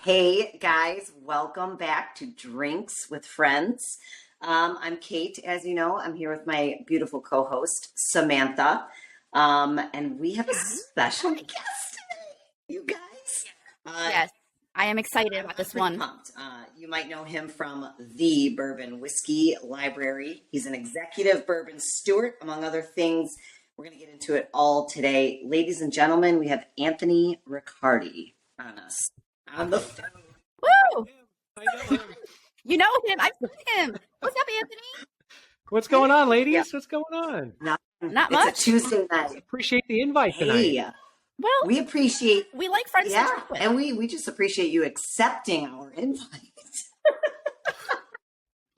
Hey guys, welcome back to Drinks with Friends. I'm Kate, as you know. I'm here with my beautiful co-host, Samantha. And we have a special guest today, you guys. Yes, I am excited about this one. Pumped. You might know him from the Bourbon Whiskey Library. He's an executive bourbon steward, among other things. We're going to get into it all today. Ladies and gentlemen, we have Anthony Riccardi on the phone. Woo! I know him. You know him. I've seen him. What's up, Anthony? What's going on, ladies? Yeah. What's going on? Not much. It's a Tuesday night. Appreciate the invite tonight. Hey, Well, we appreciate, we like friends to drink with. and we just appreciate you accepting our invite.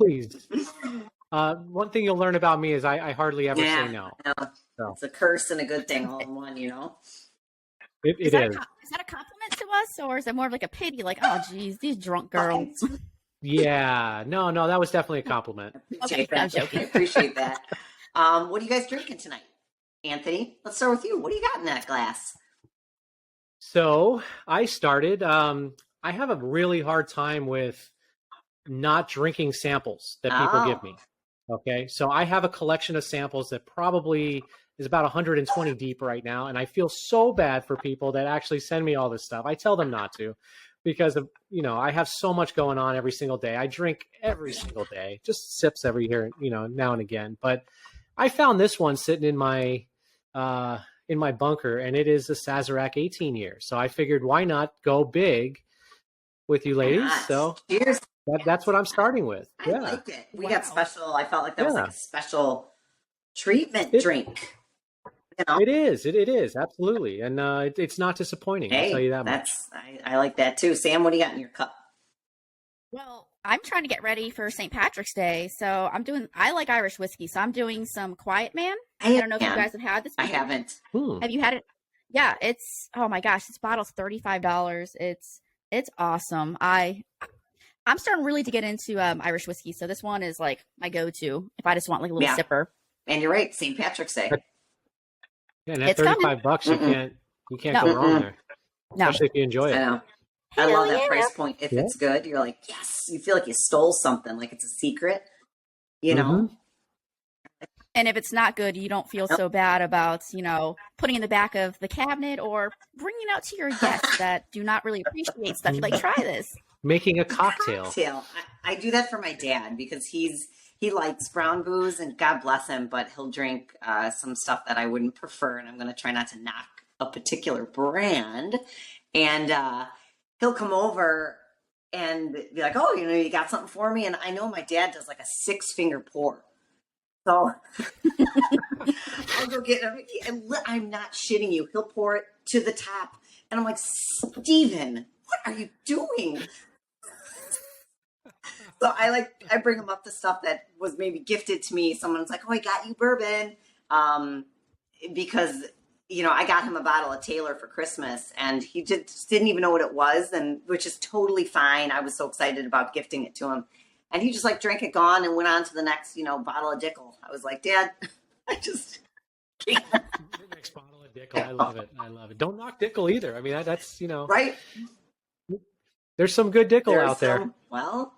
Please. One thing you'll learn about me is I hardly ever say no. So. It's a curse and a good thing all in one, you know? It is. Is that a compliment to us, or is it more of like a pity? Like, oh, geez, these drunk girls. Yeah. No, that was definitely a compliment. Appreciate Okay, I'm that. joking. Appreciate that. What are you guys drinking tonight? Anthony, let's start with you. What do you got in that glass? So I started, I have a really hard time with not drinking samples that people give me. Okay. So I have a collection of samples that probably is about 120 deep right now. And I feel so bad for people that actually send me all this stuff. I tell them not to because of, I have so much going on every single day. I drink every single day, just sips every here, now and again. But I found this one sitting in my bunker, and it is a Sazerac 18 year. So I figured, why not go big with you ladies? Yes. So Cheers. that's what I'm starting with. I liked it. We got special. I felt like that was like a special treatment drink. It is absolutely, and it's not disappointing. I'll tell you that much. I like that too. Sam, what do you got in your cup? Well, I'm trying to get ready for St. Patrick's Day, so I like Irish whiskey, so I'm doing some Quiet Man. I don't know if you guys have had this before. I haven't. Have you had it? Yeah, oh my gosh, this bottle's $35. It's awesome. I'm starting really to get into Irish whiskey, so this one is like my go-to if I just want like a little sipper. And you're right, St. Patrick's Day. Yeah, and at $35, you can't go wrong there. No. Especially if you enjoy it. I know. I love that price point. If it's good, you're like, yes. You feel like you stole something, like it's a secret. You know. And if it's not good, you don't feel so bad about, putting in the back of the cabinet or bringing it out to your guests that do not really appreciate stuff. You're like, try this. Making a cocktail. I do that for my dad because he likes brown booze, and God bless him, but he'll drink some stuff that I wouldn't prefer, and I'm going to try not to knock a particular brand. And he'll come over and be like, oh, you got something for me? And I know my dad does like a 6-finger pour. So I'll go get him. And I'm not shitting you. He'll pour it to the top. And I'm like, Steven, what are you doing? So I bring him up the stuff that was maybe gifted to me. Someone's like, oh, I got you bourbon. Because, I got him a bottle of Taylor for Christmas, and he just didn't even know what it was, and which is totally fine. I was so excited about gifting it to him. And he just drank it gone and went on to the next, bottle of Dickel. I was like, Dad, I just can't. The next bottle of Dickel. I love it. Don't knock Dickel either. I mean, that's, Right. There's some good Dickel out there. Well,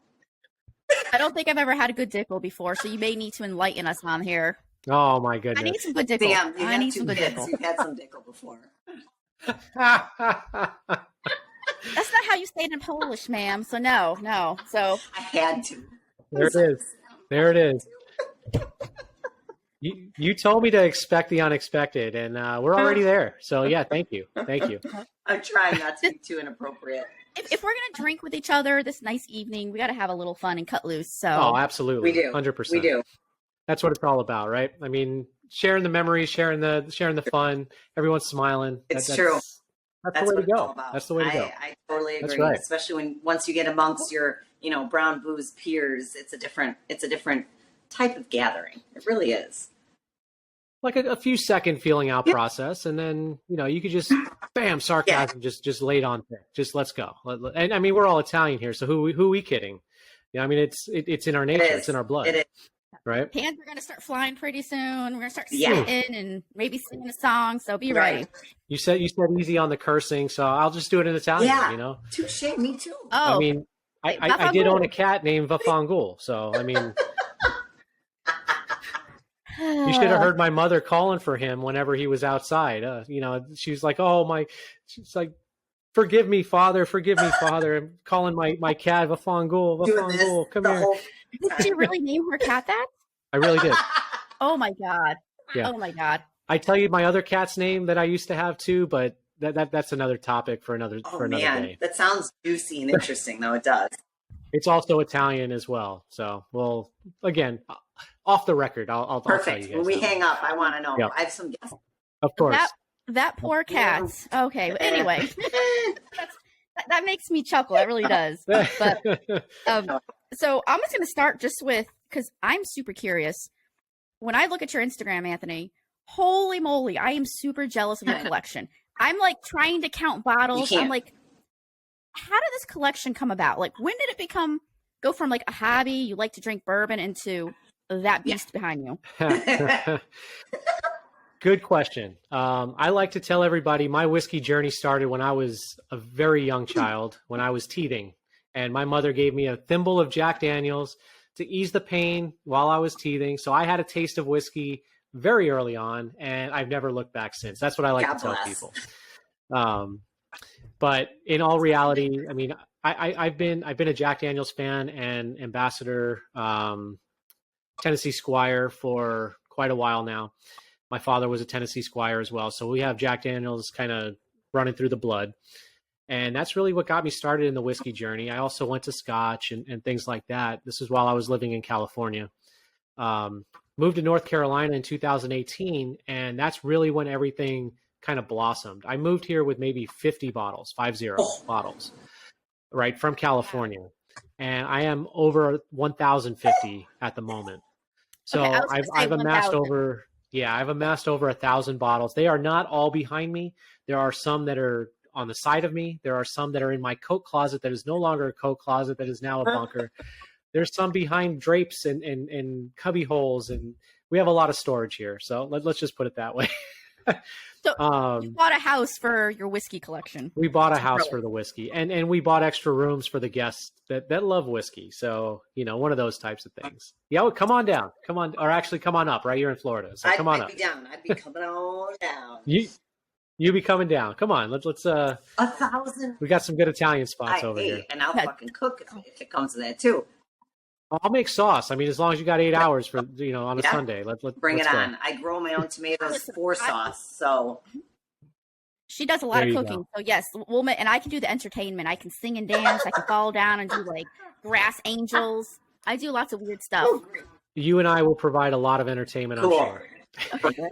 I don't think I've ever had a good Dickel before, so you may need to enlighten us on here. Oh my goodness. I need some good Dickel. Damn, I need some good Dickel. You've had some Dickel before. That's not how you say it in Polish, ma'am. So no. So I had to. There it is. You told me to expect the unexpected, and we're already there. So yeah, thank you. I'm trying not to be too inappropriate. If we're gonna drink with each other this nice evening, we got to have a little fun and cut loose. So absolutely, we do. 100%. We do. That's what it's all about, right? I mean, sharing the memories, sharing the fun. Everyone's smiling. It's true. That's the way to go. That's the way to go. I totally agree. That's right. Especially once you get amongst your, brown booze peers, it's a different type of gathering. It really is. Like a few second feeling out process, and then you could just bam, sarcasm, just laid on thick. Just let's go. And I mean, we're all Italian here, so who we kidding? Yeah, I mean it's in our nature, it's in our blood. It is. right? Hands are going to start flying pretty soon. We're going to start Yeah. sitting and maybe singing a song. So be ready. You said easy on the cursing, so I'll just do it in Italian. Yeah. You know, Touche, me too. Oh, I mean, I did own a cat named Vafangul, so I mean, you should have heard my mother calling for him whenever he was outside. You know, she was like, she's like, forgive me, Father. I'm calling my cat Vafangul. Vafangul, come here. Did she really name her cat that? I really did. Oh my God. Yeah. Oh my God. I tell you my other cat's name that I used to have too, but that's another topic for another day. That sounds juicy and interesting, though. It does. It's also Italian as well. So, well, again, off the record, I'll tell you Perfect. guys When we that. hang up, I want to know. Yep. I have some guests. Of course. That poor cat. Okay. But anyway, that makes me chuckle. It really does. But so I'm just going to start just with, because I'm super curious. When I look at your Instagram, Anthony, holy moly, I am super jealous of your collection. I'm like trying to count bottles. I'm like, how did this collection come about? Like, when did it go from like a hobby, you like to drink bourbon, into that beast behind you? Good question. I like to tell everybody my whiskey journey started when I was a very young child, when I was teething. And my mother gave me a thimble of Jack Daniels to ease the pain while I was teething. So I had a taste of whiskey very early on, and I've never looked back since. That's what I like to tell people. But in all reality, I mean, I've been a Jack Daniels fan and ambassador, Tennessee Squire for quite a while now. My father was a Tennessee Squire as well, so we have Jack Daniels kind of running through the blood. And that's really what got me started in the whiskey journey. I also went to Scotch and things like that. This is while I was living in California. Moved to North Carolina in 2018, and that's really when everything kind of blossomed. I moved here with maybe 50 bottles, 50 bottles, right, from California. And I am over 1,050 at the moment. So okay, I've amassed over, I've amassed over 1,000 bottles. They are not all behind me. There are some that are on the side of me. There are some that are in my coat closet that is no longer a coat closet, that is now a bunker. There's some behind drapes and cubby holes, and we have a lot of storage here. So let's just put it that way. So you bought a house for your whiskey collection. We bought a house for the whiskey, and we bought extra rooms for the guests that love whiskey. So, you know, one of those types of things. Yeah, well, come on down. Come on, or actually come on up, right? You're in Florida. So come on up. I'd be down. I'd be coming on down. You be coming down. Come on, let's 1,000. We got some good Italian spots over here. And I'll fucking cook if it comes to that too. I'll make sauce. I mean, as long as you got 8 hours for, you know, on a Sunday. Let's bring it on. Go. I grow my own tomatoes for sauce, so she does a lot of cooking. So yes, and I can do the entertainment. I can sing and dance. I can fall down and do like grass angels. I do lots of weird stuff. You and I will provide a lot of entertainment, I'm sure. Okay.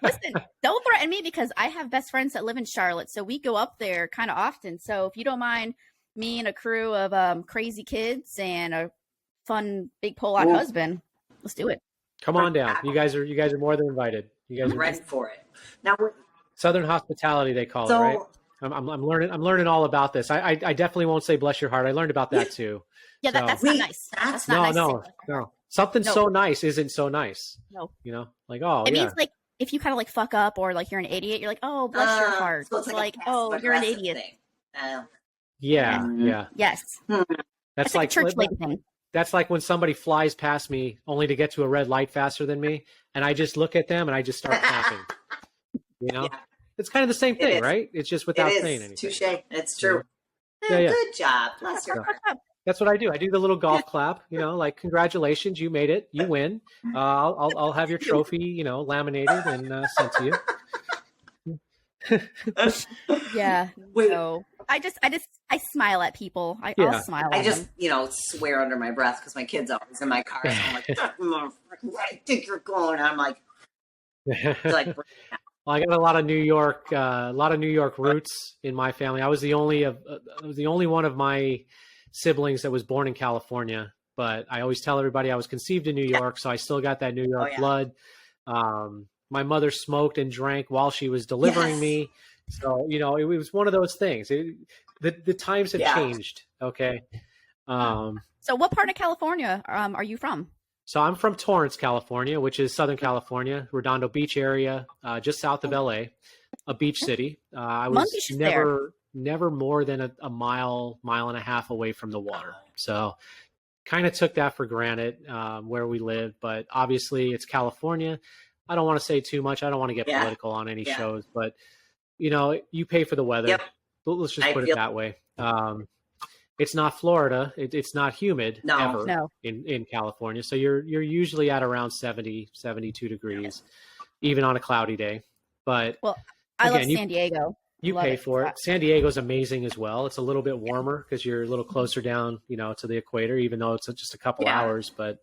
Listen, don't threaten me, because I have best friends that live in Charlotte, so we go up there kind of often. So if you don't mind, me and a crew of crazy kids and a fun big Polak husband, let's do it. Come on down. You guys are more than invited. You guys are ready for it. Now, Southern hospitality, they call it, right? I'm learning all about this. I definitely won't say bless your heart. I learned about that too. Yeah, that's not nice. That's not nice. No. Something so nice isn't so nice. No. You know, like, it means like if you kind of like fuck up or like you're an idiot, you're like, oh, bless your heart. So it's like oh, you're an idiot. Yeah. Yes. That's like a church lady thing. That's like when somebody flies past me only to get to a red light faster than me, and I just look at them and I just start clapping. You know, it's kind of the same thing, right? It's just without saying anything. Touche. It's true. Yeah. Good job. Bless your heart. That's what I do. I do the little golf clap, you know, like, congratulations, you made it, you win. I'll have your trophy, you know, laminated and sent to you. Yeah. Wait. So I smile at people. I'll smile at them. You know, swear under my breath because my kid's always in my car. So I'm like, where I think you're going? And I'm like, well, I got a lot of New York roots in my family. I was the only one of my siblings that was born in California, but I always tell everybody I was conceived in New York, so I still got that New York blood. My mother smoked and drank while she was delivering me, so you know it was one of those things. The times have changed. Okay. So what part of California are you from? So I'm from Torrance, California, which is Southern California, Redondo Beach area, just south of LA, a beach city. I was Monkey is there. never more than a mile and a half away from the water. So kind of took that for granted where we live. But obviously it's California. I don't want to say too much. I don't want to get political on any shows, but you pay for the weather. Yep. Let's just put it that way. It's not Florida. It's not humid ever in California. So you're usually at around 70, 72 degrees, even on a cloudy day. But I love San Diego. You pay for it. San Diego's amazing as well. It's a little bit warmer because you're a little closer down, to the equator, even though it's just a couple hours. But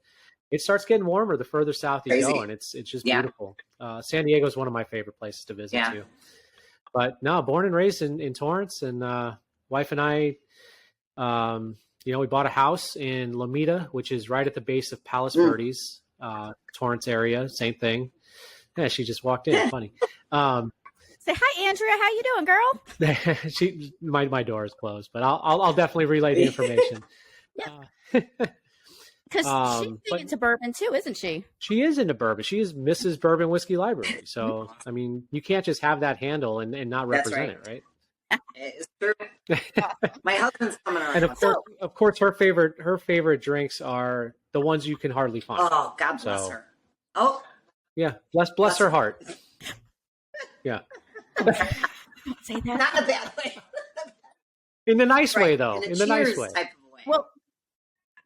it starts getting warmer the further south you go, and it's just beautiful. San Diego is one of my favorite places to visit too. But no, born and raised in Torrance, and wife and I, we bought a house in Lomita, which is right at the base of Palos Verdes, Torrance area. Same thing. Yeah, she just walked in. Funny. Say hi, Andrea. How you doing, girl? My door is closed, but I'll definitely relay the information. Because she's big into bourbon too, isn't she? She is into bourbon. She is Mrs. Bourbon Whiskey Library. So, I mean, you can't just have that handle and not represent it, right? It's true. My husband's coming around. And of course, her favorite drinks are the ones you can hardly find. Oh, God bless her. Oh, yeah, bless her heart. Yeah. Say that. Not in a bad way. In the nice way, though. In the nice way. Type of way. Well,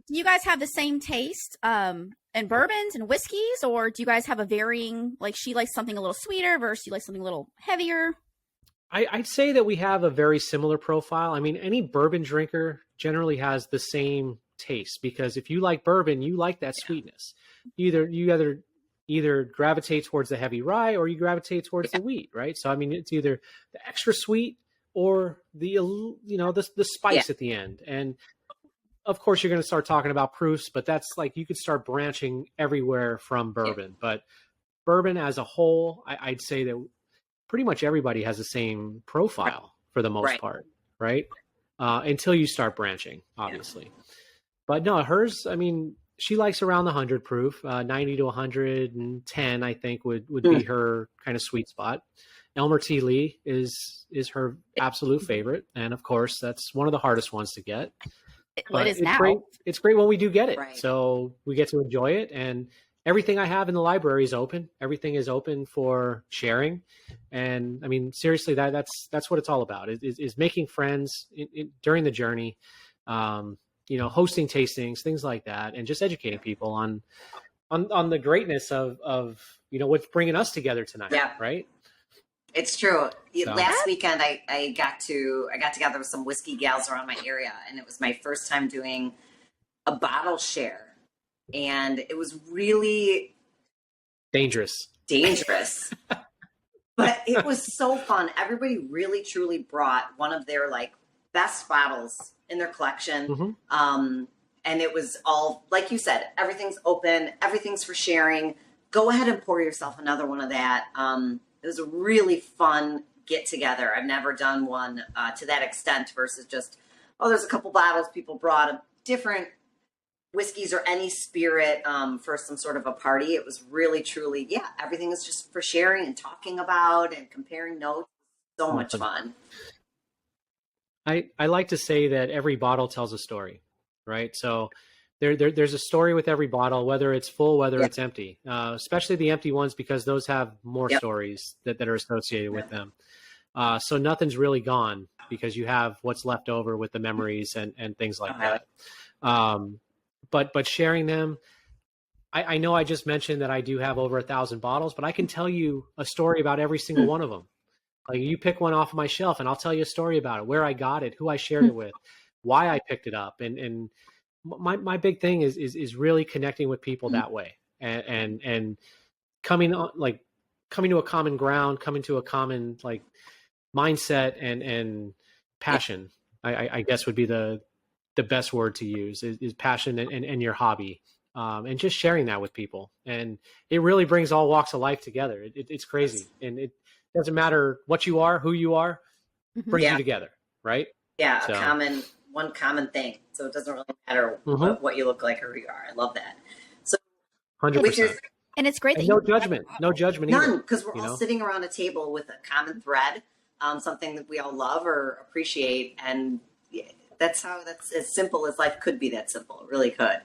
do you guys have the same taste in bourbons and whiskeys, or do you guys have a varying? Like, she likes something a little sweeter versus you like something a little heavier. I'd say that we have a very similar profile. I mean, any bourbon drinker generally has the same taste, because if you like bourbon, you like that sweetness. You either gravitate towards the heavy rye or you gravitate towards the wheat, right? So I mean, it's either the extra sweet or the spice at the end. And of course, you're going to start talking about proofs, but that's like you could start branching everywhere from bourbon. But bourbon as a whole, I'd say that pretty much everybody has the same profile for the most part, right? Until you start branching, obviously. But no, hers, I mean, she likes around the 100 proof, 90 to 110, I think would be her kind of sweet spot. Elmer T. Lee is her absolute favorite. And of course, that's one of the hardest ones to get. But it's now. Great. It's great when we do get it. Right. So we get to enjoy it. And everything I have in the library is open. Everything is open for sharing. And I mean, seriously, that's what it's all about is making friends during the journey, hosting tastings, things like that, and just educating people on the greatness of what's bringing us together tonight. Yeah. Right. It's true. So. Last weekend, I got together with some whiskey gals around my area, and it was my first time doing a bottle share, and it was really dangerous, but it was so fun. Everybody really truly brought one of their best bottles in their collection. And it was all, like you said, everything's open, everything's for sharing. Go ahead and pour yourself another one of that. It was a really fun get together. I've never done one to that extent versus just, there's a couple bottles people brought of different whiskeys or any spirit for some sort of a party. It was really, truly, everything is just for sharing and talking about and comparing notes. So much fun. I like to say that every bottle tells a story, right? So there's a story with every bottle, whether it's full, whether it's empty, especially the empty ones, because those have more stories that are associated with them. So nothing's really gone because you have what's left over with the memories and things like that. But sharing them, I know I just mentioned that I do have over 1,000 bottles, but I can tell you a story about every single one of them. Like, you pick one off of my shelf and I'll tell you a story about it, where I got it, who I shared it with, why I picked it up. And my big thing is really connecting with people that way and coming to a common ground, coming to a common mindset and passion, I guess would be the best word to use is passion and your hobby. And just sharing that with people. And it really brings all walks of life together. It's crazy. And it doesn't matter what you are, who you are, brings you together, right? Yeah, so. One common thing. So it doesn't really matter what you look like or who you are. I love that. So With your 100%. And it's great that And you no judgment, no judgment either. none, because we're you all know? sitting around a table with a common thread, something that we all love or appreciate, and that's as simple as life could be. That simple, it really could.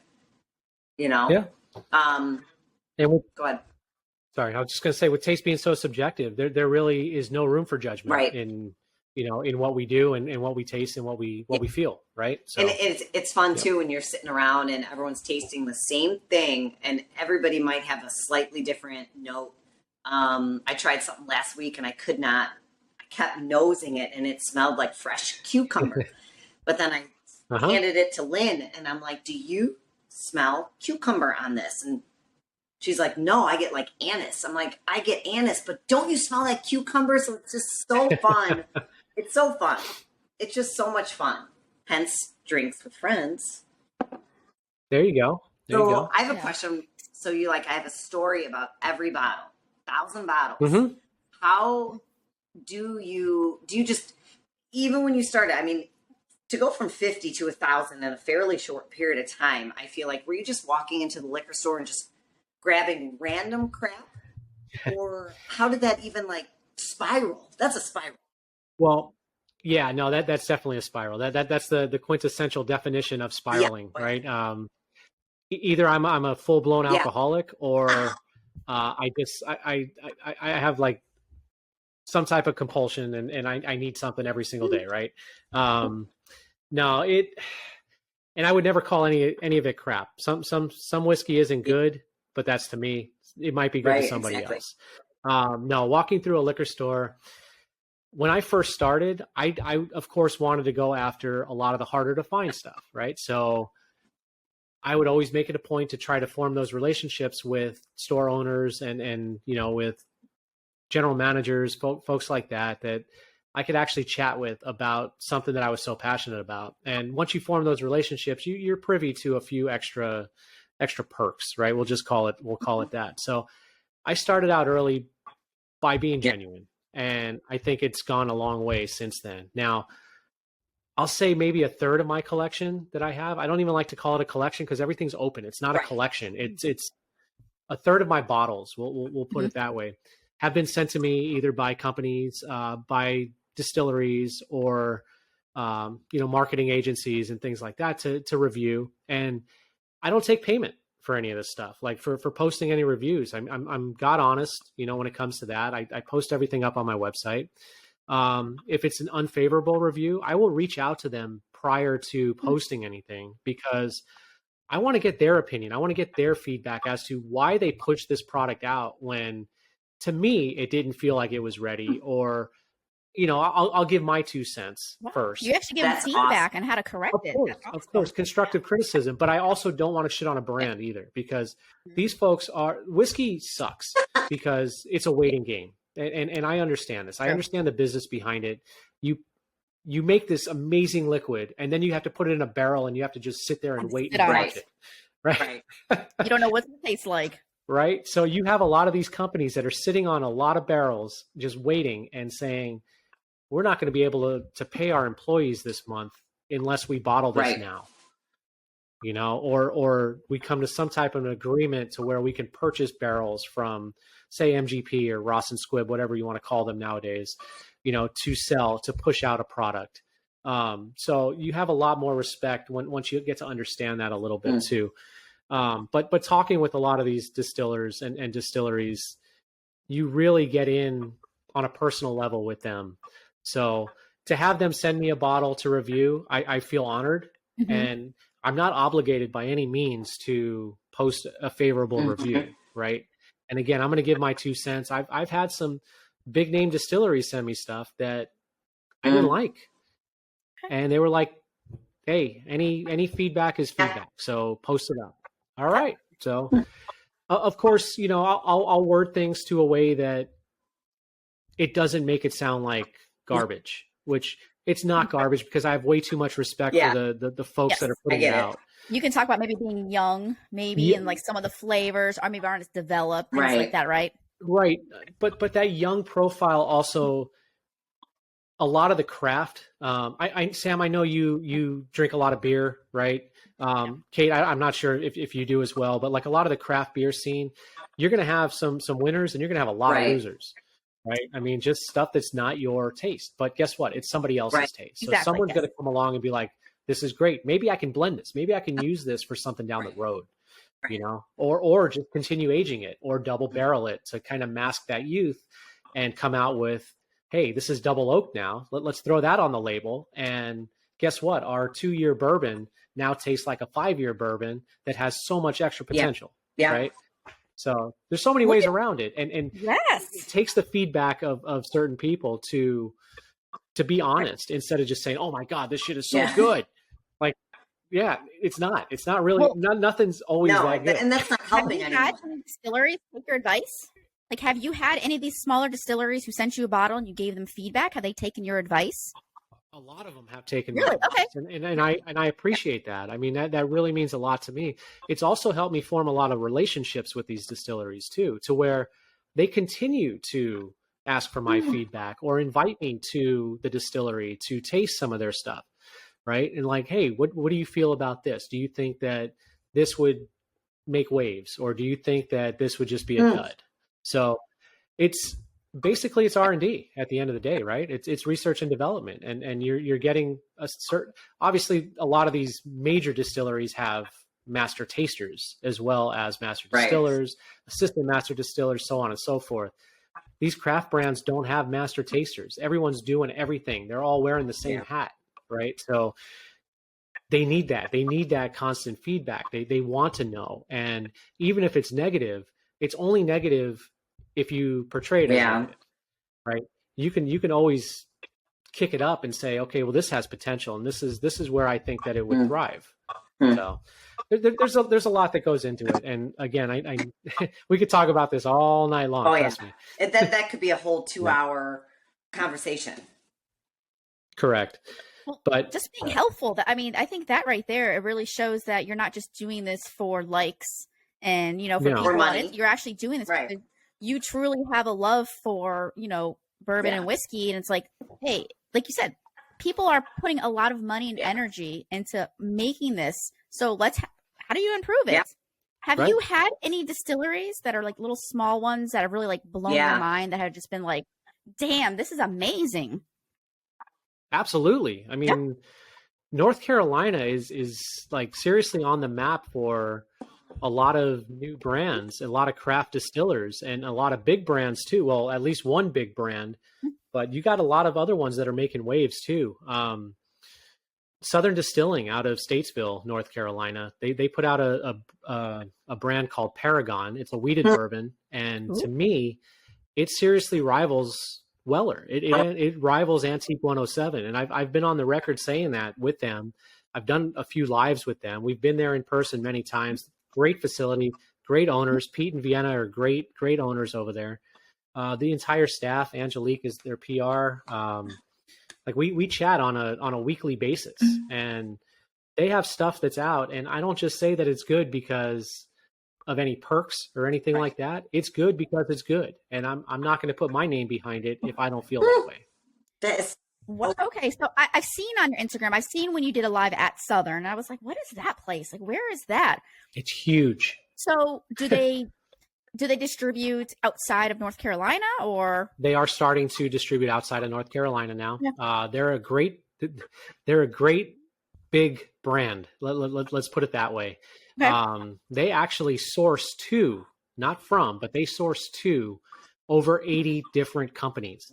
You know. Yeah. And with, Go ahead. sorry, I was just going to say, with taste being so subjective, there really is no room for judgment Right. in what we do and what we taste and what we feel, right? So, And it's fun too when you're sitting around and everyone's tasting the same thing, and everybody might have a slightly different note. I tried something last week and I kept nosing it, and it smelled like fresh cucumber. But then I handed it to Lynn, and I'm like, "Do you smell cucumber on this?" And she's like, "No, I get like anise." I'm like, "I get anise, but don't you smell like cucumber?" So it's just so fun. It's so fun. It's just so much fun. Hence, drinks with friends. there you go. So I have a question. So I have a story about every bottle, 1,000 bottles. Mm-hmm. How do you just, even when you started, I mean, to go from 50 to 1,000 in a fairly short period of time, I feel like, were you just walking into the liquor store and just grabbing random crap? Or how did that even spiral? That's a spiral. Well, yeah, no, that's definitely a spiral. That's the quintessential definition of spiraling, right? Either I'm a full blown alcoholic, or I have like some type of compulsion, and I need something every single day, right? No, and I would never call any of it crap. Some whiskey isn't good, but that's to me. It might be good to somebody else. No, walking through a liquor store. When I first started, I of course wanted to go after a lot of the harder to find stuff, right? So I would always make it a point to try to form those relationships with store owners and with general managers, folks like that I could actually chat with about something that I was so passionate about. And once you form those relationships, you're privy to a few extra perks, right? We'll call it that. So I started out early by being genuine. And I think it's gone a long way since then. Now, I'll say maybe a third of my collection that I have. I don't even like to call it a collection because everything's open. It's not a collection. It's a third of my bottles. We'll put it that way. Have been sent to me either by companies, by distilleries, or marketing agencies and things like that to review. And I don't take payment for any of this stuff, like for posting any reviews. I'm God honest, when it comes to that. I post everything up on my website. If it's an unfavorable review, I will reach out to them prior to posting anything, because I want to get their opinion. I want to get their feedback as to why they pushed this product out when, to me, it didn't feel like it was ready, or I'll give my 2 cents first. You actually give them feedback on how to correct it. Of course, constructive criticism. But I also don't want to shit on a brand either, because these folks whiskey sucks because it's a waiting game. And I understand this. I understand the business behind it. You make this amazing liquid, and then you have to put it in a barrel, and you have to just sit there and wait and watch it. Right. You don't know what it tastes like. Right. So you have a lot of these companies that are sitting on a lot of barrels, just waiting and saying, we're not going to be able to pay our employees this month unless we bottle this now, or we come to some type of an agreement to where we can purchase barrels from, say, MGP or Ross and Squibb, whatever you want to call them nowadays, to push out a product. So you have a lot more respect once you get to understand that a little bit too. But talking with a lot of these distillers and distilleries, you really get in on a personal level with them. So to have them send me a bottle to review, I feel honored, and I'm not obligated by any means to post a favorable review, right? And again, I'm going to give my 2 cents. I've had some big name distilleries send me stuff that I didn't like, and they were like, "Hey, any feedback is feedback, so post it up." All right. So, of course, I'll word things to a way that it doesn't make it sound like garbage, which it's not garbage, because I have way too much respect for the folks that are putting it out. You can talk about maybe being young, and like some of the flavors or maybe aren't as developed, things like that, right? Right. But that young profile also, a lot of the craft. Sam, I know you drink a lot of beer, right? Kate, I'm not sure if you do as well, but like a lot of the craft beer scene, you're going to have some winners and you're going to have a lot of losers, right? I mean, just stuff that's not your taste. But guess what? It's somebody else's taste. So someone's going to come along and be like, this is great. Maybe I can blend this. Maybe I can use this for something down the road, you know, or just continue aging it or double barrel it to kind of mask that youth and come out with, hey, this is double oak now. Let's throw that on the label. And guess what? Our 2-year bourbon now tastes like a 5-year bourbon that has so much extra potential, right? So there's so many ways around it. And it takes the feedback of certain people to be honest instead of just saying, oh my God, this shit is so good. Like, it's not really, nothing's always that good. And that's not helping anyone. Have you had any distilleries take your advice? Like, have you had any of these smaller distilleries who sent you a bottle and you gave them feedback? Have they taken your advice? A lot of them have taken really? Okay. And I appreciate that. I mean, that really means a lot to me. It's also helped me form a lot of relationships with these distilleries too, to where they continue to ask for my feedback or invite me to the distillery to taste some of their stuff. Right. And like, hey, what do you feel about this? Do you think that this would make waves, or do you think that this would just be a dud? So it's R&D at the end of the day, right? It's research and development, and you're getting a certain. Obviously, a lot of these major distilleries have master tasters as well as master distillers, assistant master distillers, so on and so forth. These craft brands don't have master tasters. Everyone's doing everything. They're all wearing the same hat, right? So they need that. They need that constant feedback. They want to know, and even if it's negative, it's only negative if you portray it as negative, right? You can always kick it up and say, okay, well, this has potential, and this is where I think that it would thrive. So there's a lot that goes into it, and again, I we could talk about this all night long. Trust me. That could be a whole 2-hour conversation. Correct. Well, but just being helpful. I mean, I think that right there, it really shows that you're not just doing this for likes and for people. Money. You're actually doing this because you truly have a love for, bourbon and whiskey. And it's like, hey, like you said, people are putting a lot of money and energy into making this. So how do you improve it? Have you had any distilleries that are like little small ones that have really like blown your mind, that have just been like, damn, this is amazing? Absolutely. I mean, North Carolina is like seriously on the map for a lot of new brands, a lot of craft distillers, and a lot of big brands too. Well, at least one big brand, but you got a lot of other ones that are making waves too. Southern Distilling out of Statesville, North Carolina, they put out a brand called Paragon. It's a wheated bourbon, and to me, it seriously rivals Weller. It rivals Antique 107, and I've been on the record saying that with them. I've done a few lives with them. We've been there in person many times. Great facility, great owners. Pete and Vienna are great owners over there. The entire staff, Angelique is their PR. Like we chat on a weekly basis, and they have stuff that's out. And I don't just say that it's good because of any perks or anything like that. It's good because it's good, and I'm not going to put my name behind it if I don't feel that way. Okay, so I've seen on your Instagram, I've seen when you did a live at Southern, and I was like, what is that place? Like, where is that? It's huge. So do they distribute outside of North Carolina, or? They are starting to distribute outside of North Carolina now. Yeah. They're a great big brand. Let's put it that way. Okay. They actually source to, not from, but they source to over 80 different companies.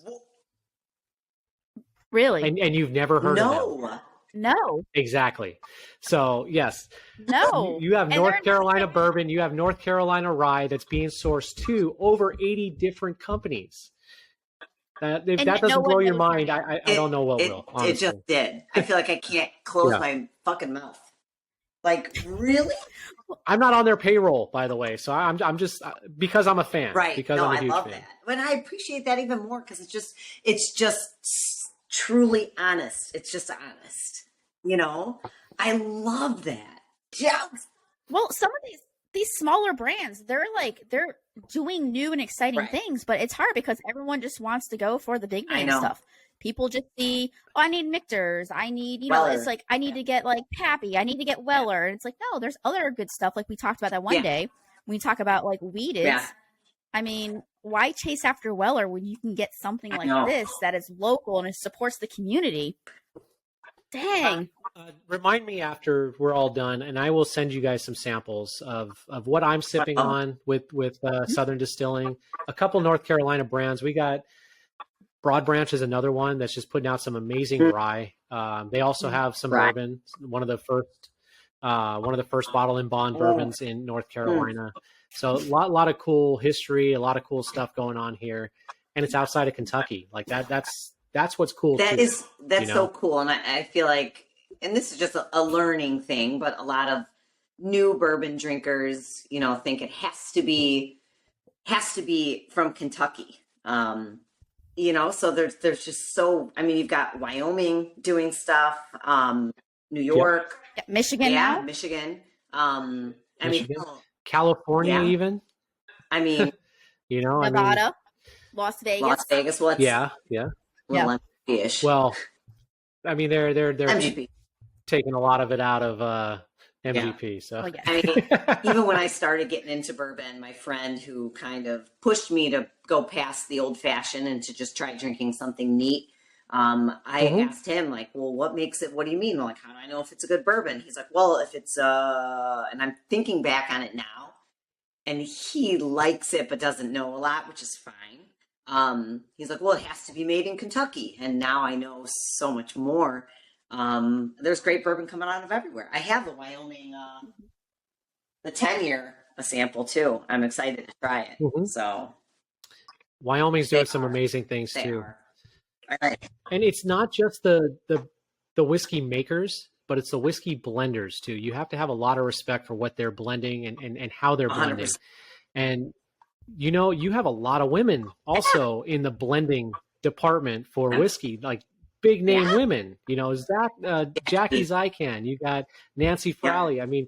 Really? And you've never heard of them? No. Exactly. So, yes. No. You have North Carolina bourbon, you have North Carolina rye that's being sourced to over 80 different companies. If that doesn't blow your mind, I don't know what will. Honestly. It just did. I feel like I can't close my fucking mouth. Like, really? I'm not on their payroll, by the way. So I'm just because I'm a fan. Right. Because no, I'm a huge I love fan. that. But I appreciate that even more because it's just truly honest. It's just honest. I love that. Well, some of these smaller brands, they're doing new and exciting things, but it's hard because everyone just wants to go for the big name stuff. people just see, oh, I need Michter's. I need, Weller. it's like, I need to get like Pappy. I need to get Weller. And it's like, no, there's other good stuff. Like we talked about that one day. When we talk about like weeded, I mean, why chase after Weller when you can get something like this that is local and it supports the community? Dang. Remind me after we're all done, and I will send you guys some samples of what I'm sipping on with Southern Distilling. A couple North Carolina brands. We got Broad Branch is another one that's just putting out some amazing rye. They also have some bourbon. One of the first bottle in bond bourbons in North Carolina. So a lot of cool history, a lot of cool stuff going on here, and it's outside of Kentucky. Like that's what's cool. That's so cool, and I feel like, and this is just a learning thing, but a lot of new bourbon drinkers, think it has to be from Kentucky. So there's just so, I mean, you've got Wyoming doing stuff, New York, Michigan now? Michigan. Michigan. California even. I mean, Nevada, Las Vegas. Well, yeah. MGP-ish. Well, I mean, they're MGP. taking a lot of it out of MGP. So I mean, even when I started getting into bourbon, my friend who kind of pushed me to go past the old fashioned and to just try drinking something neat. I asked him, like, well, what makes it, what do you mean? Like, how do I know if it's a good bourbon? He's like, well, if it's, and I'm thinking back on it now, and he likes it, but doesn't know a lot, which is fine. He's like, well, it has to be made in Kentucky. And now I know so much more. There's great bourbon coming out of everywhere. I have the Wyoming, the 10-year a sample too. I'm excited to try it. So Wyoming's doing some amazing things too. Right. And it's not just the whiskey makers, but it's the whiskey blenders too. You have to have a lot of respect for what they're blending and how they're blending. 100%. And you have a lot of women also in the blending department for whiskey, like big name women. Jackie Zykan, you got Nancy Fraley. I mean,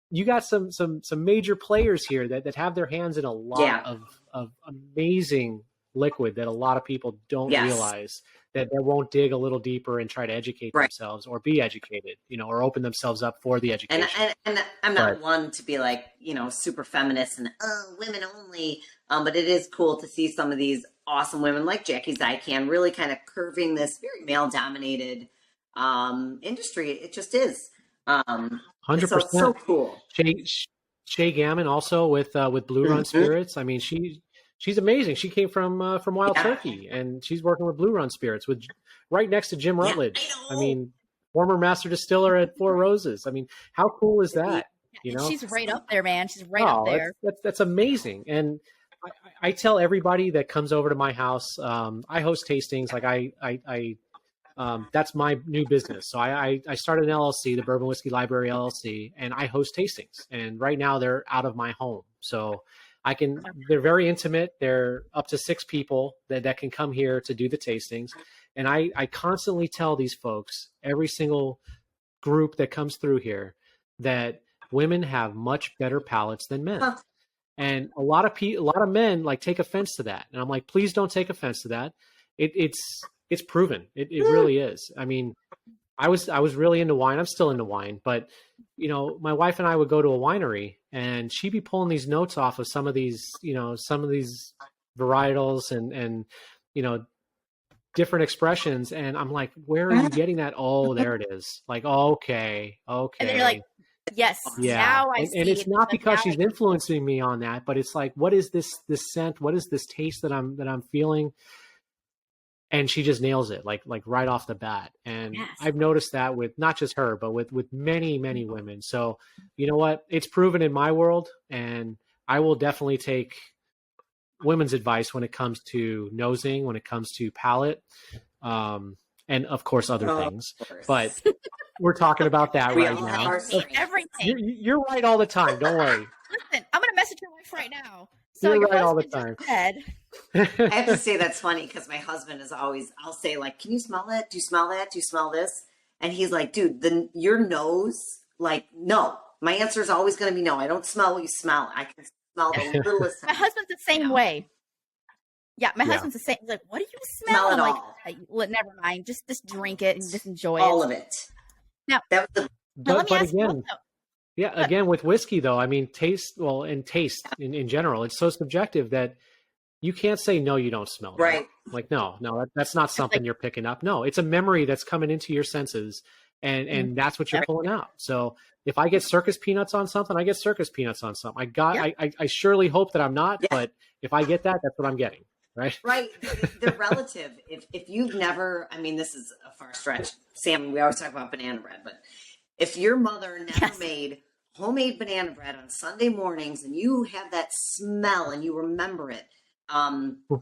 you got some major players here that have their hands in a lot of amazing liquid that a lot of people don't realize, that they won't dig a little deeper and try to educate themselves or be educated, or open themselves up for the education. And I'm not one to be like, super feminist and women only. But it is cool to see some of these awesome women like Jackie Zykan really kind of curving this very male dominated industry. It just is. 100%. So cool. Shay Gammon also with Blue Run Spirits. I mean, she's amazing. She came from Wild Turkey, and she's working with Blue Run Spirits, right next to Jim Rutledge. I mean, former master distiller at Four Roses. I mean, how cool is that? She's right up there, man. She's right up there. That's amazing. And I tell everybody that comes over to my house, I host tastings. Like I that's my new business. So I started an LLC, the Bourbon Whiskey Library LLC, and I host tastings. And right now they're out of my home, so they're very intimate. They're up to 6 people that can come here to do the tastings. And I constantly tell these folks, every single group that comes through here, that women have much better palates than men. Huh. And a lot of men like take offense to that. And I'm like, please don't take offense to that. It's proven. It really is. I mean, I was really into wine. I'm still into wine, but my wife and I would go to a winery, and she'd be pulling these notes off of some of these varietals and different expressions. And I'm like, where are you getting that? Oh, there it is. Like, okay. And then you're like, yes. Yeah. Now I see. And it's not because she's influencing me on that, but it's like, what is this scent? What is this taste that I'm feeling? And she just nails it, like right off the bat. And I've noticed that with not just her, but with many, many women. So you know what? It's proven in my world, and I will definitely take women's advice when it comes to nosing, when it comes to palate, and of course other things. But we're talking about that right now. Everything. You're right all the time. Don't worry. Listen, I'm gonna message your wife right now. So you're right all the time. I have to say that's funny because my husband is always, I'll say like, can you smell it? Do you smell that? Do you smell this? And he's like, dude, your nose, like, no. My answer is always going to be no. I don't smell what you smell. I can smell the littlest. My husband's the same way. Yeah, my Yeah. husband's the same. He's like, "What do you smell?" Smell it I'm like, all. "Never mind. Just drink it and just enjoy All it." of it. Now, That was the now let me ask you Again, also. yeah, again with whiskey though, I mean, taste in general, it's so subjective that you can't say no, you don't smell that. right. Like no, that's not something you're picking up. No, it's a memory that's coming into your senses, and that's what you're pulling out. So if I get circus peanuts on something, I get circus peanuts on something. I surely hope that I'm not, Yeah. but if I get that, that's what I'm getting. Right. Right. They're relative. If you've never, I mean, this is a far stretch. Sam, we always talk about banana bread, but if your mother never made homemade banana bread on Sunday mornings and you have that smell and you remember it,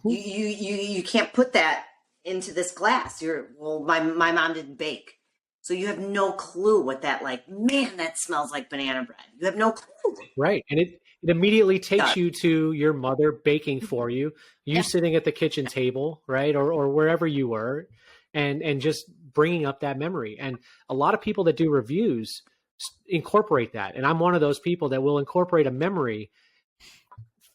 you can't put that into this glass. My mom didn't bake. So you have no clue what that man, that smells like banana bread. You have no clue. Right. And it immediately takes you to your mother baking for you, sitting at the kitchen table, right? Or wherever you were, and just bringing up that memory. And a lot of people that do reviews incorporate that. And I'm one of those people that will incorporate a memory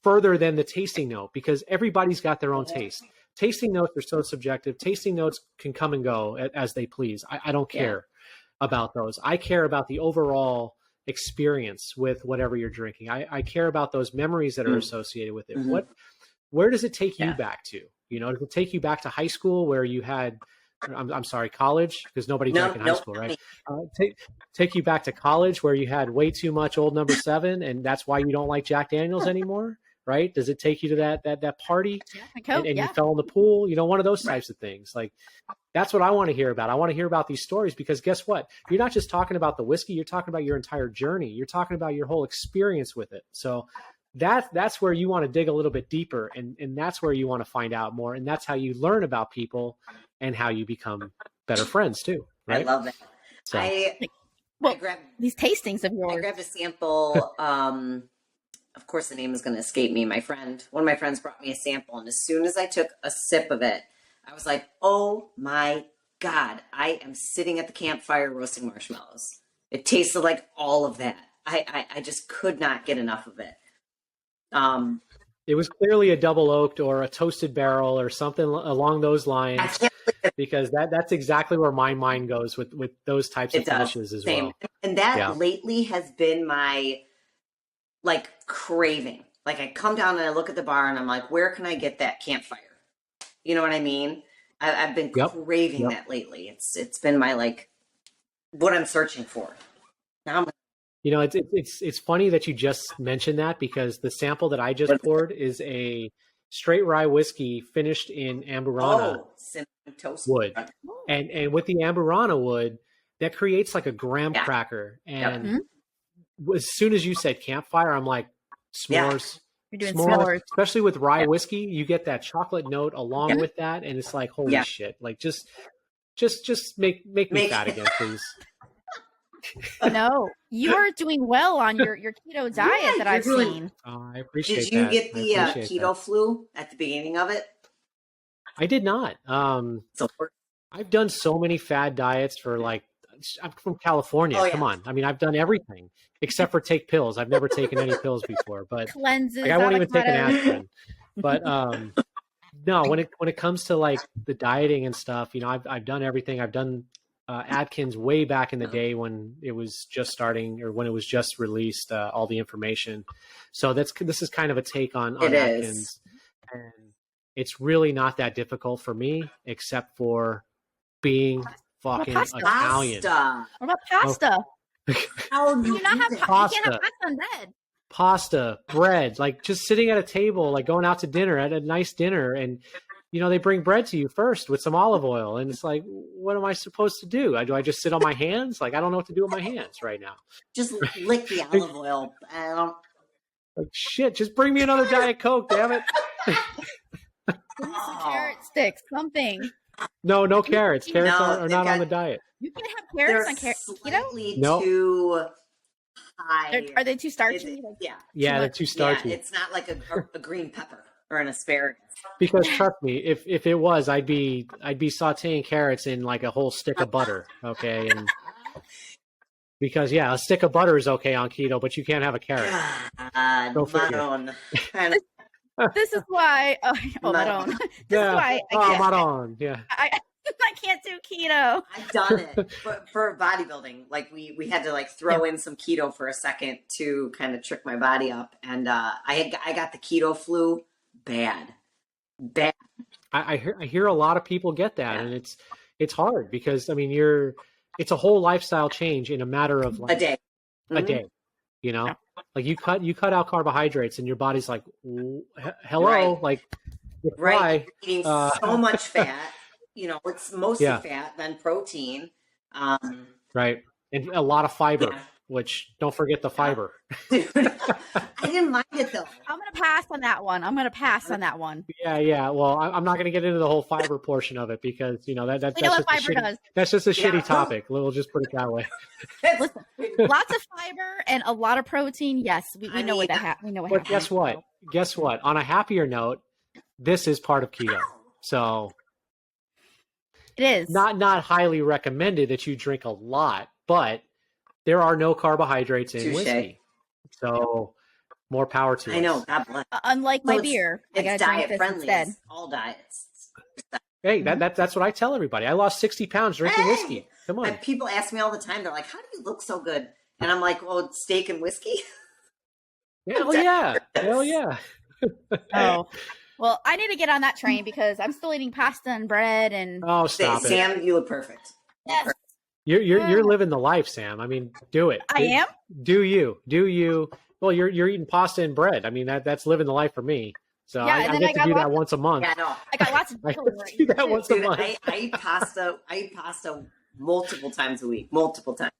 further than the tasting note, because everybody's got their own taste. Tasting notes are so subjective. Tasting notes can come and go as they please. I don't care about those. I care about the overall experience with whatever you're drinking. I care about those memories that are associated with it. Where does it take you back to? Does it take you back to high school where you had, I'm sorry, college, because nobody drank in high school, right? Take you back to college where you had way too much Old Number 7, and that's why you don't like Jack Daniels anymore, right? Does it take you to that party and you fell in the pool? One of those types of things. Like, that's what I want to hear about. I want to hear about these stories, because guess what? You're not just talking about the whiskey. You're talking about your entire journey. You're talking about your whole experience with it. So that's where you want to dig a little bit deeper, and that's where you want to find out more. And that's how you learn about people and how you become better friends too. Right? I love that. So, I grabbed these tastings of yours. I grabbed a sample. Of course, the name is going to escape me. One of my friends brought me a sample, and as soon as I took a sip of it, I was like, "Oh my God, I am sitting at the campfire roasting marshmallows." It tasted like all of that. I just could not get enough of it. It was clearly a double oaked or a toasted barrel or something along those lines, because that's exactly where my mind goes with those types of finishes as well. And that lately has been my craving. Like, I come down and I look at the bar and I'm like, where can I get that campfire? You know what I mean? I've been craving that lately. It's been my what I'm searching for. Now it's funny that you just mentioned that, because the sample that I just poured is a straight rye whiskey finished in Amburana wood. And with the Amburana wood, that creates like a graham cracker. And as soon as you said campfire, I'm like, s'mores. You're doing s'mores. Especially with rye whiskey, you get that chocolate note along with that, and it's like, holy shit! Like, just make me fat again, please. No, you are doing well on your keto diet that I've seen. I appreciate that. Did you get the keto flu at the beginning of it? I did not. I've done so many fad diets for I'm from California. Come on. I mean, I've done everything except for take pills. I've never taken any pills before, but cleanses. I won't even take an aspirin. But no, when it comes to the dieting and stuff, I've done everything. I've done Atkins way back in the day when it was just starting, or when it was just released, all the information. So this is kind of a take on Atkins, and it's really not that difficult for me, except for being fucking Italian. What about pasta? How do you not have pasta? You can't have pasta on bread. Pasta, bread, just sitting at a table, going out to dinner, at a nice dinner, and they bring bread to you first with some olive oil, and it's like, what am I supposed to do? Do I just sit on my hands? I don't know what to do with my hands right now. Just lick the olive oil. I don't. Shit, just bring me another Diet Coke, damn it. Give me some carrot sticks, something. No carrots. Carrots are not on the diet. You can't have carrots on carrots. Slightly too high. Are they too starchy? Yeah, they're too starchy. Yeah, it's not like a green pepper or an asparagus. Because trust me, if it was, I'd be sautéing carrots in a whole stick of butter, okay? And because a stick of butter is okay on keto, but you can't have a carrot. Go figure. This is why. Oh, Maron. Maron. This is why Maron. Yeah. I can't do keto. I've done it for bodybuilding. Like we had to like throw in some keto for a second to kind of trick my body up, and I got the keto flu bad. I hear a lot of people get that, and it's hard because I mean it's a whole lifestyle change in a matter of like a day. A day, you know, like you cut out carbohydrates and your body's like, hello, like, right, eating so much fat, you know, it's mostly fat, then protein, right, and a lot of fiber, which don't forget the fiber. Dude, I didn't mind it though. I'm gonna pass on that one. Yeah. Well, I'm not gonna get into the whole fiber portion of it because you know that's just a shitty topic. We'll just put it that way. Listen, lots of fiber and a lot of protein. Yes, we know what that. We know what. But guess what? Guess what? On a happier note, this is part of keto, so it is not highly recommended that you drink a lot, but there are no carbohydrates in whiskey, so more power to us. I know. God bless. Unlike my beer, it's diet friendly. Instead. All diets. Hey, that's what I tell everybody. I lost 60 pounds drinking whiskey. Come on. And people ask me all the time. They're like, "How do you look so good?" And I'm like, "Well, it's steak and whiskey." Hell yeah! Hell yeah! Oh. Well, I need to get on that train because I'm still eating pasta and bread and. Oh, stop it, Sam! You look perfect. Yes. You're living the life, Sam. I mean, do it. I am. Do you? Well, you're eating pasta and bread. I mean, that's living the life for me. So I get to do that once a month. Yeah, no. I got lots of I do that once a month. I eat pasta. I eat pasta multiple times a week. Multiple times.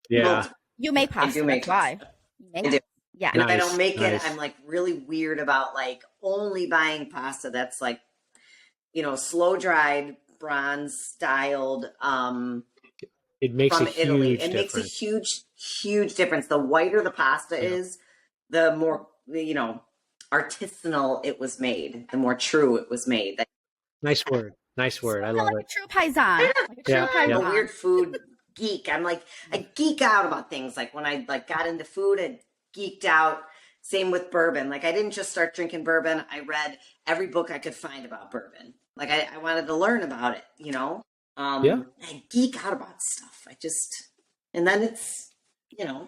Yeah. You make pasta. I do make pasta. I do. Yeah. And if I don't make it, I'm like really weird about like only buying pasta that's like, you know, slow dried, bronze styled. It makes from a Italy. huge It difference. makes a huge difference. The whiter the pasta is, the more, you know, artisanal it was made, the more true it was made. Nice word. I love like it. A true paisan. I'm a weird food geek. I'm like, I geek out about things. Like when I like got into food, I geeked out. Same with bourbon. Like I didn't just start drinking bourbon. I read every book I could find about bourbon. Like I wanted to learn about it, you know? I geek out about stuff. And then it's, you know.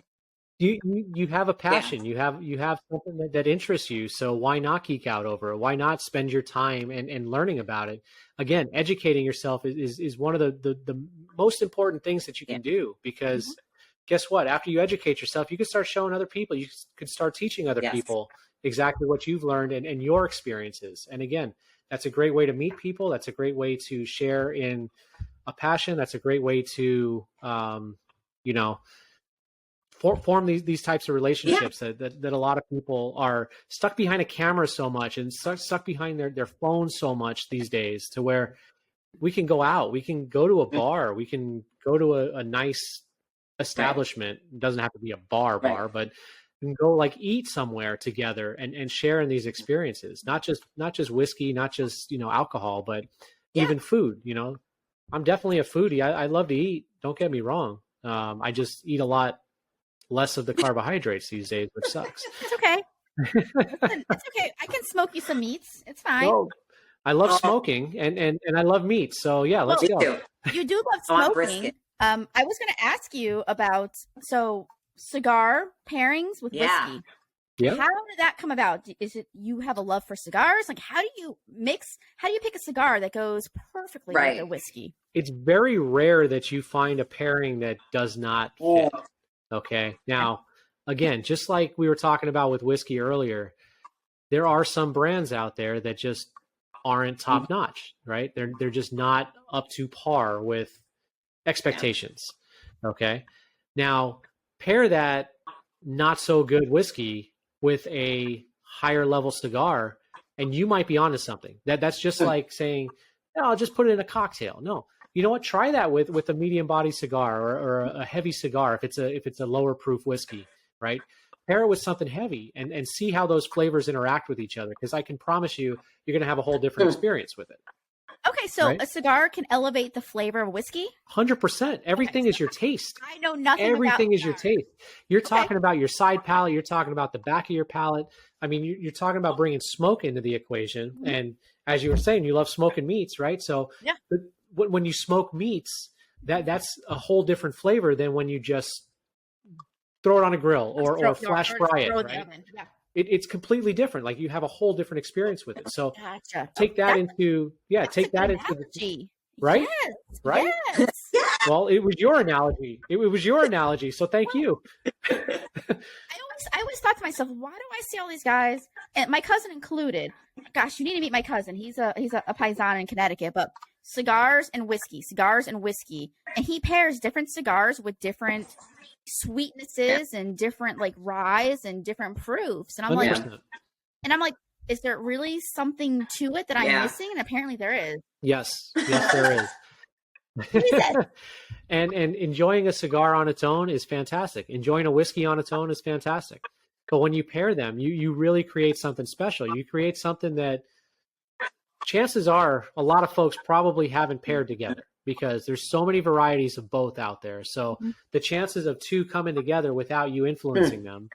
You have a passion. You have something that interests you. So why not geek out over it? Why not spend your time and learning about it? Again, educating yourself is one of the most important things that you can do, because guess what? After you educate yourself, you can start showing other people. You can start teaching other people exactly what you've learned and your experiences. And again, that's a great way to meet people. That's a great way to share in a passion. That's a great way to, you know, form these types of relationships that a lot of people are stuck behind a camera so much and stuck behind their phones so much these days, to where we can go out, we can go to a bar, we can go to a nice establishment. It doesn't have to be a bar, but we can go like eat somewhere together and share in these experiences, not just whiskey, not just, you know, alcohol, but even food. You know, I'm definitely a foodie. I love to eat. Don't get me wrong. I just eat a lot less of the carbohydrates these days, which sucks. It's okay. It's okay. I can smoke you some meats. It's fine. Well, I love smoking and I love meat. So yeah, let's go. You do love smoking. I was going to ask you about cigar pairings with whiskey. Yeah. How did that come about? Is it you have a love for cigars? Like how do you pick a cigar that goes perfectly with a whiskey? It's very rare that you find a pairing that does not fit. Okay. Now, again, just like we were talking about with whiskey earlier, there are some brands out there that just aren't top notch, right? They're just not up to par with expectations. Okay. Now, pair that not so good whiskey with a higher level cigar, and you might be onto something. That's just like saying, "No, I'll just put it in a cocktail." No, you know what? Try that with a medium body cigar or a heavy cigar if it's a lower proof whiskey, right? Pair it with something heavy and see how those flavors interact with each other, because I can promise you're going to have a whole different experience with it. Okay, so Right? a cigar can elevate the flavor of whiskey? 100%. Everything Okay, is your taste. I know nothing Everything about is your cigars. taste. You're Okay. talking about your side palate. You're talking about the back of your palate. I mean, you're talking about bringing smoke into the equation. Mhm. And as you were saying, you love smoking meats, right? So Yeah. when you smoke meats, that's a whole different flavor than when you just throw it on a grill or flash fry it, throw in the right? oven. Yeah. It's completely different. Like you have a whole different experience with it. So Gotcha. take that That's, into, that's a take that good into, analogy. right? Yes. Right? Yes. Well, it was your analogy. It was your analogy. So thank you. I always thought to myself, why do I see all these guys, and my cousin included? Gosh, you need to meet my cousin. He's a paisan in Connecticut, but cigars and whiskey, and he pairs different cigars with different sweetnesses and different like ryes and different proofs. And I'm like, 100%. is there really something to it that I'm Yeah. missing? And apparently there is. Yes, there is. and enjoying a cigar on its own is fantastic. Enjoying a whiskey on its own is fantastic. But when you pair them, you really create something special. You create something that chances are a lot of folks probably haven't paired together because there's so many varieties of both out there. So the chances of two coming together without you influencing them,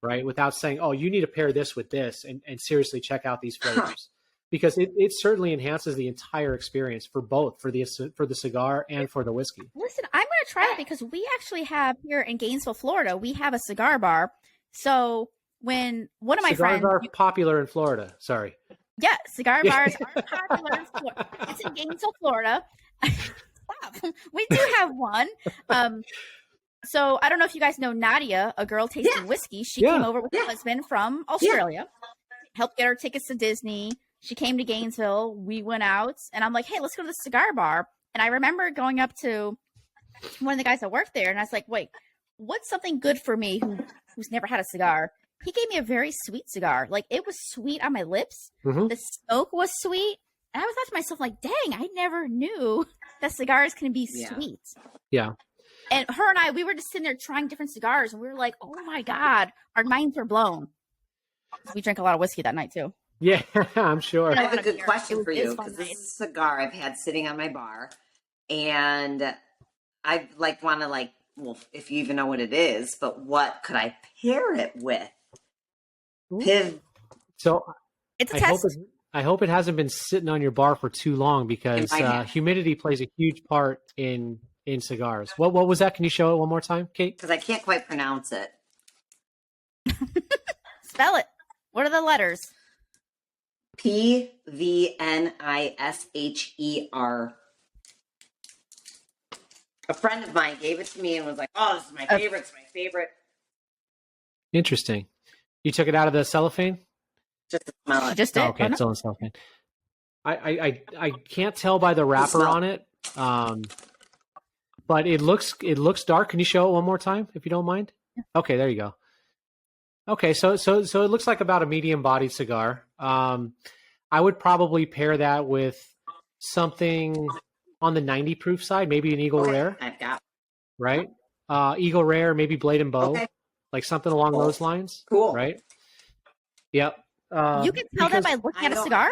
right? Without saying, oh, you need to pair this with this and seriously check out these flavors. Because it certainly enhances the entire experience for both, for the cigar and for the whiskey. Listen, I'm going to try it because we actually have here in Gainesville, Florida, we have a cigar bar. So when one of my Cigars friends, are popular in Florida. Sorry. yeah, cigar bars are popular in Florida. It's in Gainesville, Florida. Stop. We do have one. So I don't know if you guys know Nadia, a girl tasting whiskey. She came over with her husband from Australia, helped get her tickets to Disney. She came to Gainesville. We went out, and I'm like, hey, let's go to the cigar bar. And I remember going up to one of the guys that worked there, and I was like, wait, what's something good for me who's never had a cigar? He gave me a very sweet cigar. Like, it was sweet on my lips. Mm-hmm. The smoke was sweet. And I was thought to myself, like, dang, I never knew that cigars can be sweet. Yeah. And her and I, we were just sitting there trying different cigars, and we were like, oh, my God, our minds were blown. We drank a lot of whiskey that night, too. Yeah, I'm sure. I have a good question for you because this is a cigar I've had sitting on my bar, and I want to well, if you even know what it is, but what could I pair it with? So it's a test. I hope it hasn't been sitting on your bar for too long because humidity plays a huge part in cigars. What was that? Can you show it one more time, Kate? Because I can't quite pronounce it. Spell it. What are the letters? PVNISHER. A friend of mine gave it to me and was like, oh, this is my favorite. It's my favorite. Interesting. You took it out of the cellophane? Just to smell it. Just did. Okay, it's still in cellophane. I can't tell by the wrapper on it, but it looks dark. Can you show it one more time, if you don't mind? Okay, there you go. Okay, so it looks like about a medium-bodied cigar. I would probably pair that with something on the 90 proof side, maybe an Eagle Rare. I've got right. Eagle Rare, maybe Blade and Bow, like something along those lines. Cool. Right. Yep. You can tell that by looking at a cigar.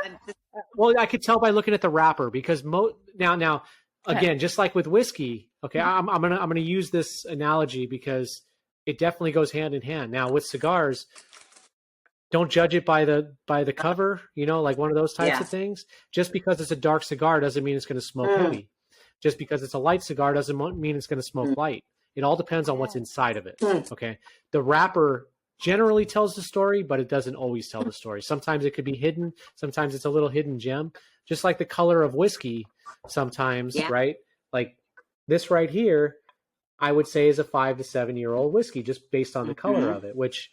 Well, I could tell by looking at the wrapper because now again, just like with whiskey. Okay, I'm gonna use this analogy because it definitely goes hand in hand. Now with cigars, don't judge it by the cover, like one of those types of things. Just because it's a dark cigar doesn't mean it's going to smoke heavy. Just because it's a light cigar doesn't mean it's going to smoke light. It all depends on what's inside of it. Okay. The wrapper generally tells the story, but it doesn't always tell the story. Sometimes it could be hidden. Sometimes it's a little hidden gem, just like the color of whiskey sometimes, right? Like this right here, I would say is a 5 to 7 year old whiskey just based on the color of it, which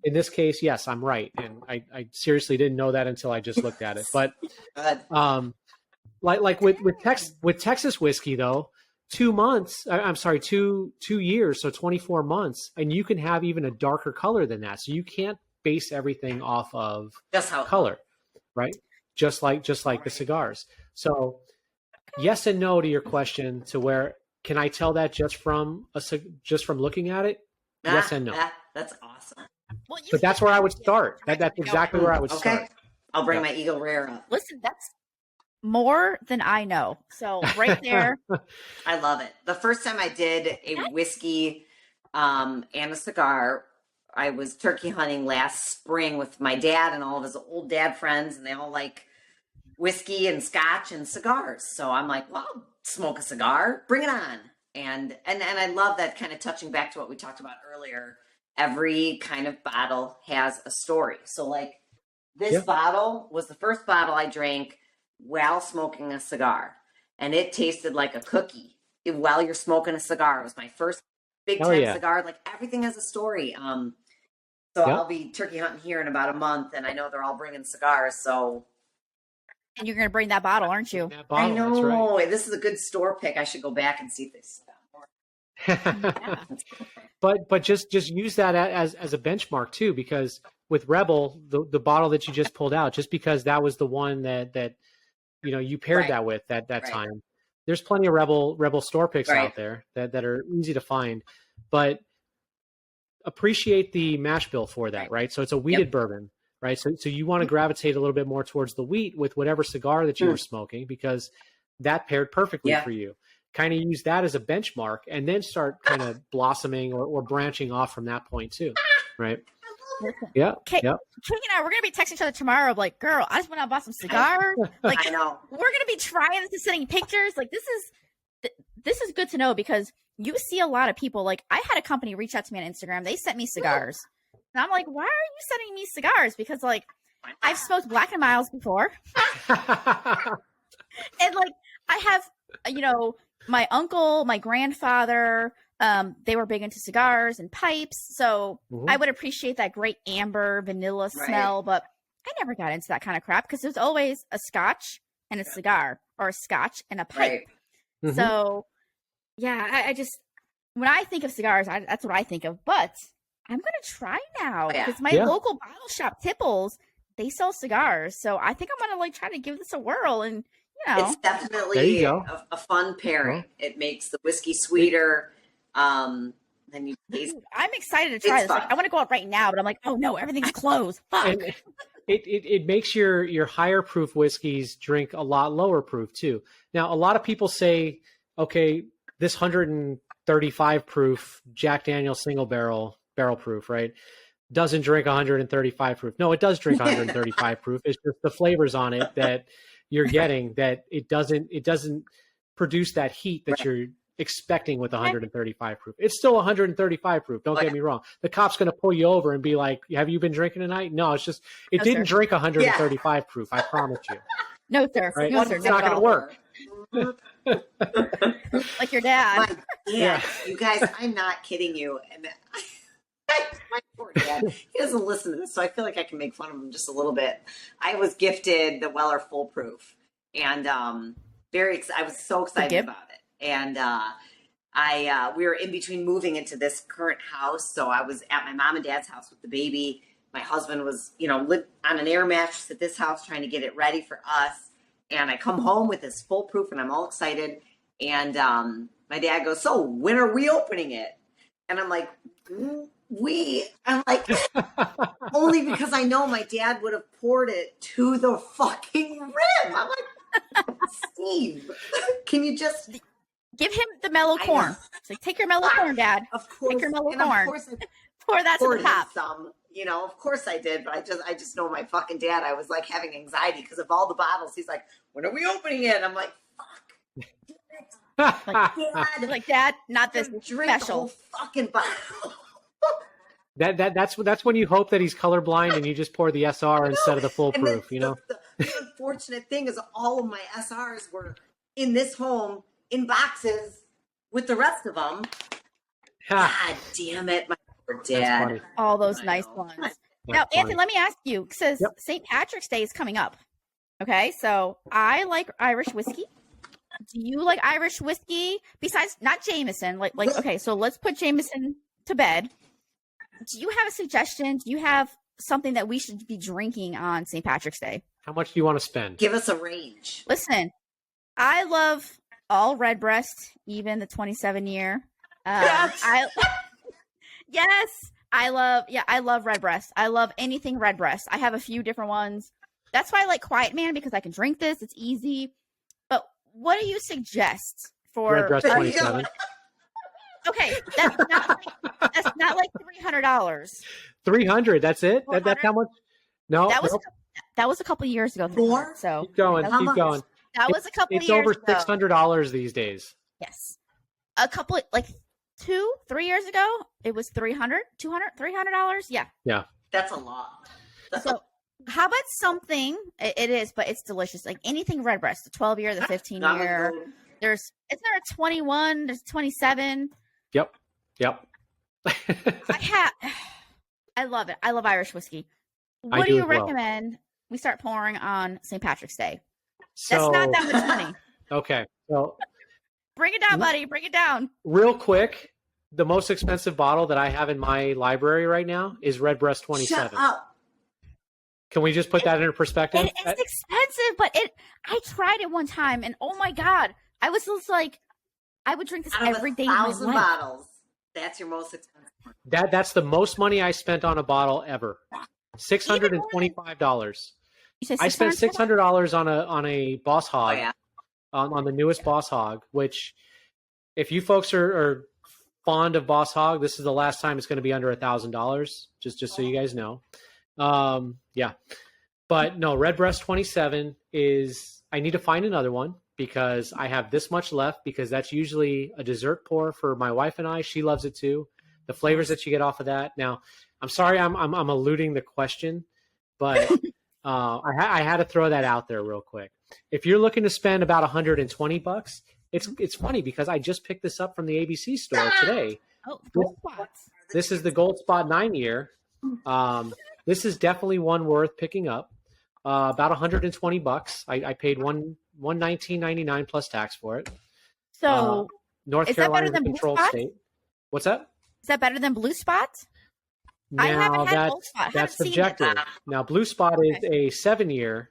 in this case, yes, I'm right. And I seriously didn't know that until I just looked at it. But like with Texas whiskey though, 2 months, I'm sorry, 2 years. So 24 months, and you can have even a darker color than that. So you can't base everything off of just how color, right? Just like the cigars. So yes and no to your question to where, can I tell that just from looking at it? Yes and no. That's awesome. Well, but that's where I would start. That's exactly where I would start. I'll bring my Eagle Rare up. Listen, more than I know. So right there. I love it. The first time I did a whiskey and a cigar, I was turkey hunting last spring with my dad and all of his old dad friends, and they all like whiskey and scotch and cigars. So I'm like, well, I'll smoke a cigar, bring it on. And I love that, kind of touching back to what we talked about earlier. Every kind of bottle has a story. So like this bottle was the first bottle I drank while smoking a cigar, and it tasted like a cookie while you're smoking a cigar. It was my first big time cigar. Like everything has a story. So I'll be turkey hunting here in about a month, and I know they're all bringing cigars. So, and you're going to bring that bottle, aren't you? Bottle, I know. Right. This is a good store pick. I should go back and see if they sell more. But just use that as a benchmark too, because with Rebel, the bottle that you just pulled out, just because that was the one that you paired that with that time. There's plenty of Rebel store picks out there that are easy to find, but appreciate the mash bill for that, right? So it's a wheated bourbon, right? So you want to gravitate a little bit more towards the wheat with whatever cigar that you were smoking, because that paired perfectly for you. Kind of use that as a benchmark, and then start kind of blossoming or branching off from that point too, right? Yeah. Okay. Yep. Katie and I, we're gonna be texting each other tomorrow. Like, girl, I just went out and bought some cigars. Like, I know. We're gonna be trying this and sending pictures. Like, this is good to know, because you see a lot of people. Like, I had a company reach out to me on Instagram. They sent me cigars, and I'm like, why are you sending me cigars? Because like, I've smoked Black and Miles before, and like, I have, my uncle, my grandfather. They were big into cigars and pipes, so I would appreciate that great amber vanilla smell, but I never got into that kind of crap, because there's always a scotch and a cigar, or a scotch and a pipe. So yeah, I just, when I think of cigars, that's what I think of. But I'm gonna try now, because my local bottle shop, Tipples, they sell cigars, so I think I'm gonna like try to give this a whirl. And it's definitely a fun pairing. It makes the whiskey sweeter. Then you taste. I'm excited to try this. Like, I want to go out right now, but I'm like, oh no, everything's closed. Fuck. And it makes your higher proof whiskeys drink a lot lower proof too. Now, a lot of people say, okay, this 135 proof Jack Daniel's single barrel proof, right, doesn't drink 135 proof. No, it does drink 135 proof. It's just the flavors on it that you're getting, that it doesn't produce that heat that you're expecting with 135 proof. It's still 135 proof. Don't get me wrong. The cop's going to pull you over and be like, have you been drinking tonight? No, it's just, it didn't drink 135 proof. I promise you. No, sir. Right? No, sir. It's not going to work. Like your dad. You guys, I'm not kidding you. And my poor dad, he doesn't listen to this, so I feel like I can make fun of him just a little bit. I was gifted the Weller Full Proof, and I was so excited about it. And we were in between moving into this current house, so I was at my mom and dad's house with the baby. My husband was, lived on an air mattress at this house, trying to get it ready for us. And I come home with this Full Proof, and I'm all excited. And my dad goes, "So when are we opening it?" And I'm like, I'm like, only because I know my dad would have poured it to the fucking rim. I'm like, Steve, can you just give him the mellow corn? It's like, take your mellow corn, Dad. Of course, take your mellow corn. Pour that to the top. Some, of course I did, but I just know my fucking dad. I was like having anxiety because of all the bottles. He's like, "When are we opening it?" I'm like, "Fuck, like Dad, not this drink special the whole fucking bottle." That's when you hope that he's colorblind and you just pour the SR instead of the Full Proof. The unfortunate thing is, all of my SRs were in this home in boxes with the rest of them. God damn it, my poor dad. All those nice ones. Now, Anthony, let me ask you, because St. Patrick's Day is coming up. Okay, so I like Irish whiskey. Do you like Irish whiskey besides not Jameson? Like okay, so let's put Jameson to bed. Do you have a suggestion? Do you have something that we should be drinking on St. Patrick's Day? How much do you want to spend? Give us a range. Listen, I love all Redbreast, even the 27-year. I love Redbreast. I love anything Redbreast. I have a few different ones. that's why I like Quiet Man, because I can drink this. It's easy. But what do you suggest for Redbreast 27. Okay, that's not like $300. 300. That's it. That's how much. No, That was nope. that was a couple years ago. More? So Keep going. that was- Keep going. That was a couple It's years over ago. $600 these days. Yes, a couple like 2-3 years ago, it was $300, $200, $300. Yeah. That's a lot. So how about something? It is, but it's delicious. Like anything Redbreast, the 12-year, the 15-year. Isn't there a 21? There's 27. Yep. I love it. I love Irish whiskey. I What do do you as well. recommend we start pouring on St. Patrick's Day? So, That's not that much money. okay. So Bring it down, buddy. Bring it down. real quick, the most expensive bottle that I have in my library right now is Redbreast 27. Shut up. Can we just put that into perspective? It is expensive, but I tried it one time, and oh my god, I was just like, I would drink this Out of every day of my 1,000 life. bottles. That's your most expensive one. That's the most money I spent on a bottle ever. $625. You said I spent $600? $600 on a Boss Oh, Hog, yeah. on the newest Boss Hog. Which, if you folks are fond of Boss Hog, this is the last time it's going to be under $1,000. Just so you guys know. Yeah, but no, Redbreast 27 is. I need to find another one because I have this much left. Because that's usually a dessert pour for my wife and I. She loves it too. The flavors that you get off of that. Now, I'm sorry, I'm eluding the question, but I had to throw that out there real quick. If you're looking to spend about $120, it's funny because I just picked this up from the ABC store today. Oh, gold spots. This is the Gold Spot 9-year. This is definitely one worth picking up. About $120. I paid $119.99 plus tax for it. So North is that Carolina better is a than Blue controlled Spot? state. What's that? Is that better than Blue Spot? I haven't had Gold Spot. I that's haven't seen it. subjective. Now, Blue Spot is a 7-year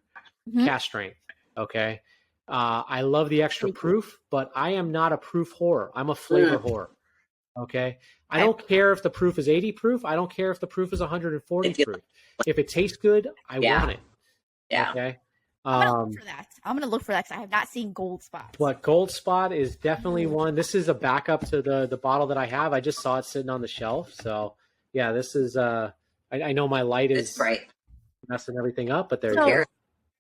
Mhm. cask strength. Okay. I love the extra proof, but I am not a proof whore. I'm a flavor whore. Okay. I don't care if the proof is 80 proof. I don't care if the proof is 140 proof. If it tastes good, I want it. Yeah. Okay. I'm gonna look for that. I'm gonna look for that because I have not seen Gold Spot. But Gold Spot is definitely one. This is a backup to the bottle that I have. I just saw it sitting on the shelf. So yeah, this is I know my light It's is bright. messing everything up, but there So- you go.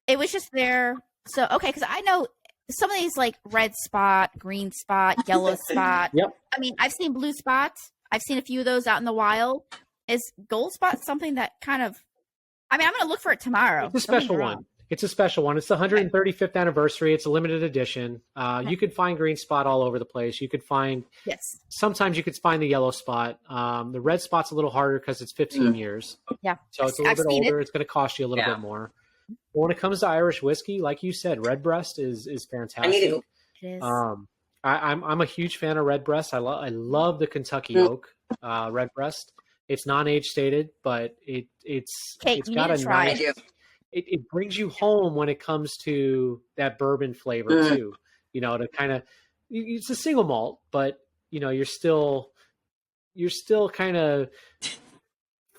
It was just there. So okay, because I know some of these like red spot, green spot, yellow spot. Yep. I mean, I've seen blue spots. I've seen a few of those out in the wild. Is Gold Spot something that kind of? I mean, I'm gonna look for it tomorrow. It's a Don't get me special wrong. one. It's a special one. It's the 135th anniversary. It's a limited edition. You could find green spot all over the place. You could find Yes. sometimes you could find the yellow spot. The red spot's a little harder because it's 15 years. Yeah. So it's a little I've bit seen older. It's going to cost you a little Yeah. bit more. But when it comes to Irish whiskey, like you said, Redbreast is fantastic. I need to go. It is. I'm a huge fan of Redbreast. I love the Kentucky Oak Redbreast. It's non-age stated, but it's Kate, it's you got need a to try I nice. do. It brings you home when it comes to that bourbon flavor too. You know, to kind of it's a single malt, but you know you're still kind of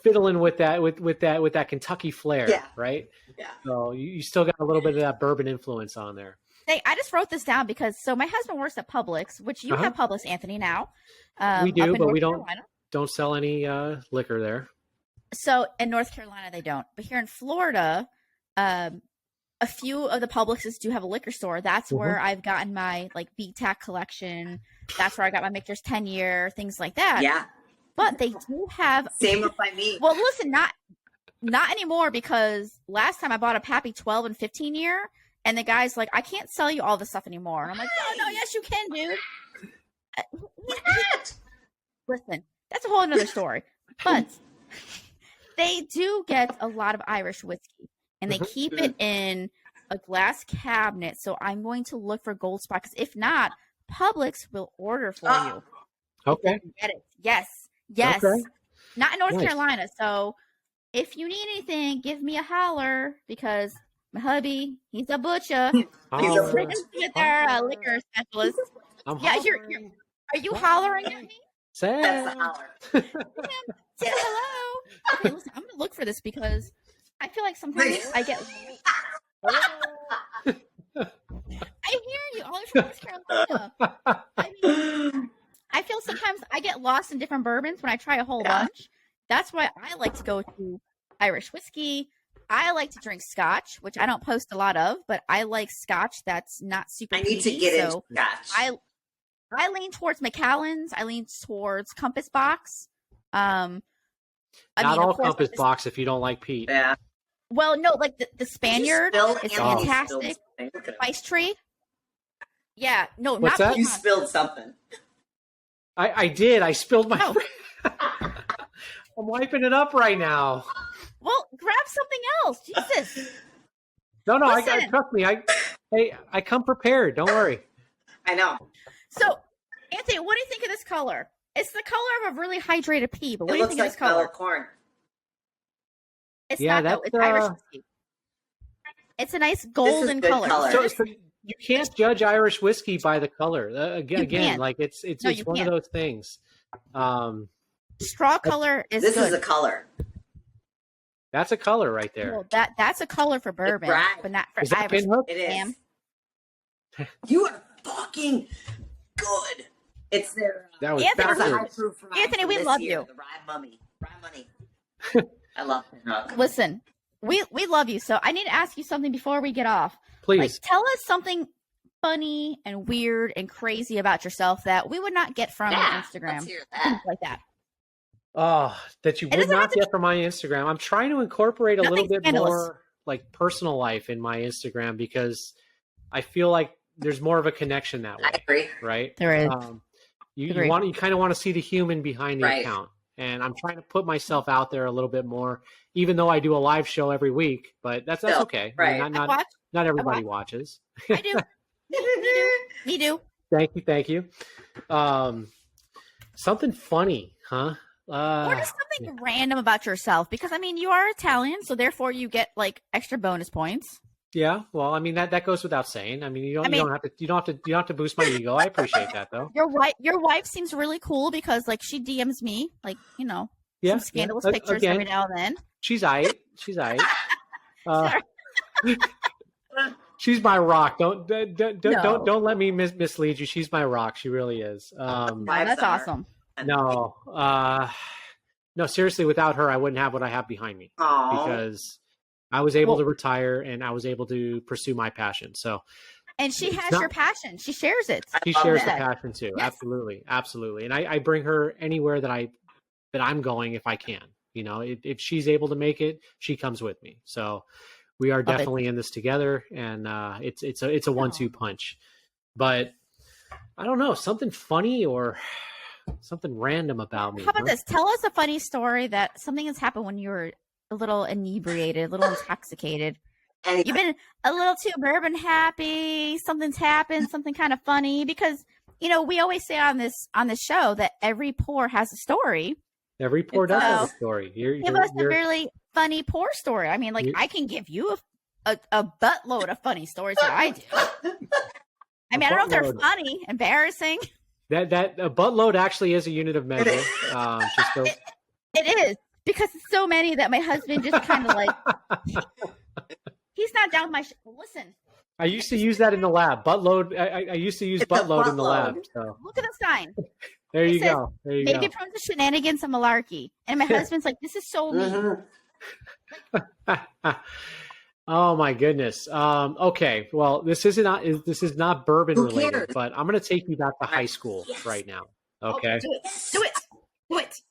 fiddling with that Kentucky flair, Yeah. right? Yeah. So you still got a little bit of that bourbon influence on there. Hey, I just wrote this down because my husband works at Publix, which you have Publix, Anthony. Now We do, up in but North we Carolina. don't sell any liquor there. So in North Carolina they don't, but here in Florida, a few of the Publixes do have a liquor store. That's where I've gotten my like BTAC collection. That's where I got my Michter's 10-year, things like that. Yeah. But they do have Same up by me. well, listen, not anymore because last time I bought a Pappy 12 and 15-year, and the guy's like, I can't sell you all this stuff anymore. And I'm like, no, yes you can, dude. Listen, that's a whole another story. But they do get a lot of Irish whiskey, and they keep it in a glass cabinet. So I'm going to look for Gold Spot because if not, Publix will order for you. Okay. Get it? Yes. Okay. Not in North Nice. Carolina. So if you need anything, give me a holler because my hubby, he's a butcher. Oh, With our liquor specialist. I'm Yeah, hollering. are you hollering at me? Say That's the holler. Say hello. Okay, listen, I'm gonna look for this because I feel like sometimes I get. I hear you. All from North Carolina. I mean, I feel sometimes I get lost in different bourbons when I try a whole bunch. That's why I like to go to Irish whiskey. I like to drink Scotch, which I don't post a lot of, but I like Scotch that's not super. I need to get into Scotch. I lean towards Macallan's. I lean towards Compass Box. Not all Compass Box if you don't like peat. Yeah. Well, no, like the Spaniard is fantastic. Spice Tree. Yeah, no, What's not that? You spilled something. I did. I spilled my. I'm wiping it up right now. Well, grab something else. Jesus. No, I trust me. I come prepared. Don't worry. I know. So, Anthony, what do you think of this color? It's the color of a really hydrated pea, but what do you think of this color? It looks like corn. It's not, though. It's Irish whiskey. It's a nice golden color. So you can't judge Irish whiskey by the color. Again, like it's one of those things. Straw color is This good. is a color. That's a color right there. Well, that's a color for bourbon, but not for Irish. It is. You are fucking good. It's their. That was Anthony, we love you. The Rye Money. I love it. Listen, we love you. So I need to ask you something before we get off. Please. Like, tell us something funny and weird and crazy about yourself that we would not get from Instagram. Let's hear that. Like that. Oh, that you would not get from my Instagram. I'm trying to incorporate a little bit more like personal life in my Instagram because I feel like there's more of a connection that way. I agree. Right? There is. You kind of want to see the human behind the account. And I'm trying to put myself out there a little bit more, even though I do a live show every week, but that's okay. Right. I mean, not everybody watches. I do. Me do. Thank you. Something funny, huh? Or just something random about yourself, because I mean, you are Italian, so therefore you get like extra bonus points. Yeah, well, I mean that goes without saying. I mean, you don't have to boost my ego. I appreciate that though. Your wife seems really cool because like she DMs me like some scandalous pictures every now and then. She's aight. She's my rock. Don't let me mislead you. She's my rock. She really is. That's awesome. No, seriously, without her, I wouldn't have what I have behind me. Aww. Because I was able to retire and I was able to pursue my passion. So, and she has your passion. She shares it. She shares the passion too. Yes. Absolutely. And I bring her anywhere that I'm going if I can. You know, if she's able to make it, she comes with me. So we are definitely in this together, and it's a 1-2 punch. But I don't know, something funny or something random about me. How about this? Tell us a funny story that something has happened when you were a little inebriated, a little intoxicated. You've been a little too bourbon happy. Something's happened, something kind of funny, because we always say on this show that every pour has a story. Every pour does have a story. Give us a really funny pour story. I mean, like I can give you a buttload of funny stories that I do. I mean, I don't know if they're funny, embarrassing. That a buttload actually is a unit of measure. It is, because it's so many that my husband just kind of like he's not down with my listen. I used to use that in the lab. Buttload. I used to use buttload in the lab. So. Look at the sign. There you go. Maybe prone to shenanigans and malarkey. And my husband's like, this is so mean. Oh my goodness. Okay. Well, this is not bourbon related, but I'm going to take you back to high school right now. Okay. Do it.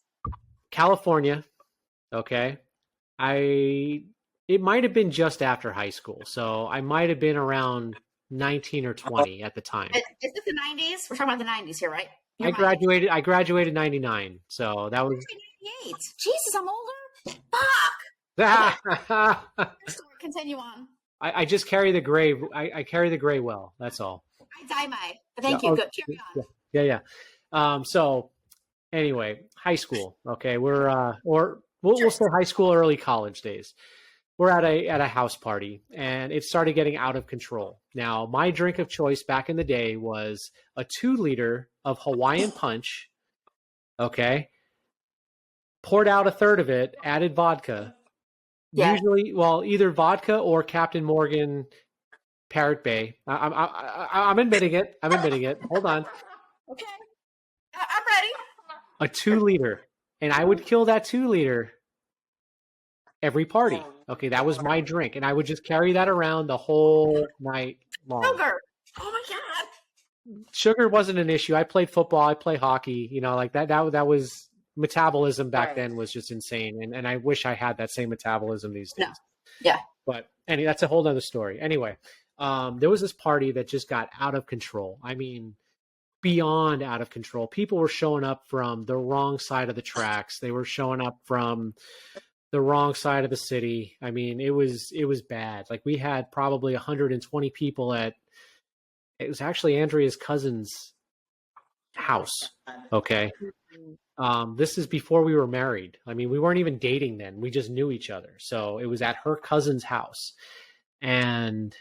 California. Okay. It might have been just after high school. So I might have been around 19 or 20 at the time. Is this the 90s? We're talking about the 90s here, right? I graduated 99. So that was 98. Jesus, I'm older. Fuck. Continue on. I just carry the gray. I carry the gray well. That's all. I die my. Thank you. Good. Carry on. Yeah. So anyway, high school. Okay, we'll say high school, early college days. We're at a house party, and it started getting out of control. Now, my drink of choice back in the day was a 2-liter of Hawaiian Punch. Okay, poured out a third of it, added vodka, Yeah. Usually, well, either vodka or Captain Morgan Parrot Bay. I'm admitting it. I'm admitting it. Hold on. Okay. I'm ready. A 2-liter. And I would kill that 2-liter every party. Okay, that was my drink. And I would just carry that around the whole night long. Sugar. Oh my God. Sugar wasn't an issue. I played football. I played hockey. You know, like that was metabolism back then was just insane. And I wish I had that same metabolism these days. No. Yeah. But that's a whole other story. Anyway, there was this party that just got out of control. I mean, beyond out of control. People were showing up from the wrong side of the tracks. They were showing up from the wrong side of the city. I mean, it was bad. Like we had probably 120 people it was actually Andrea's cousin's house. Okay. This is before we were married. I mean, we weren't even dating then. We just knew each other. So it was at her cousin's house. And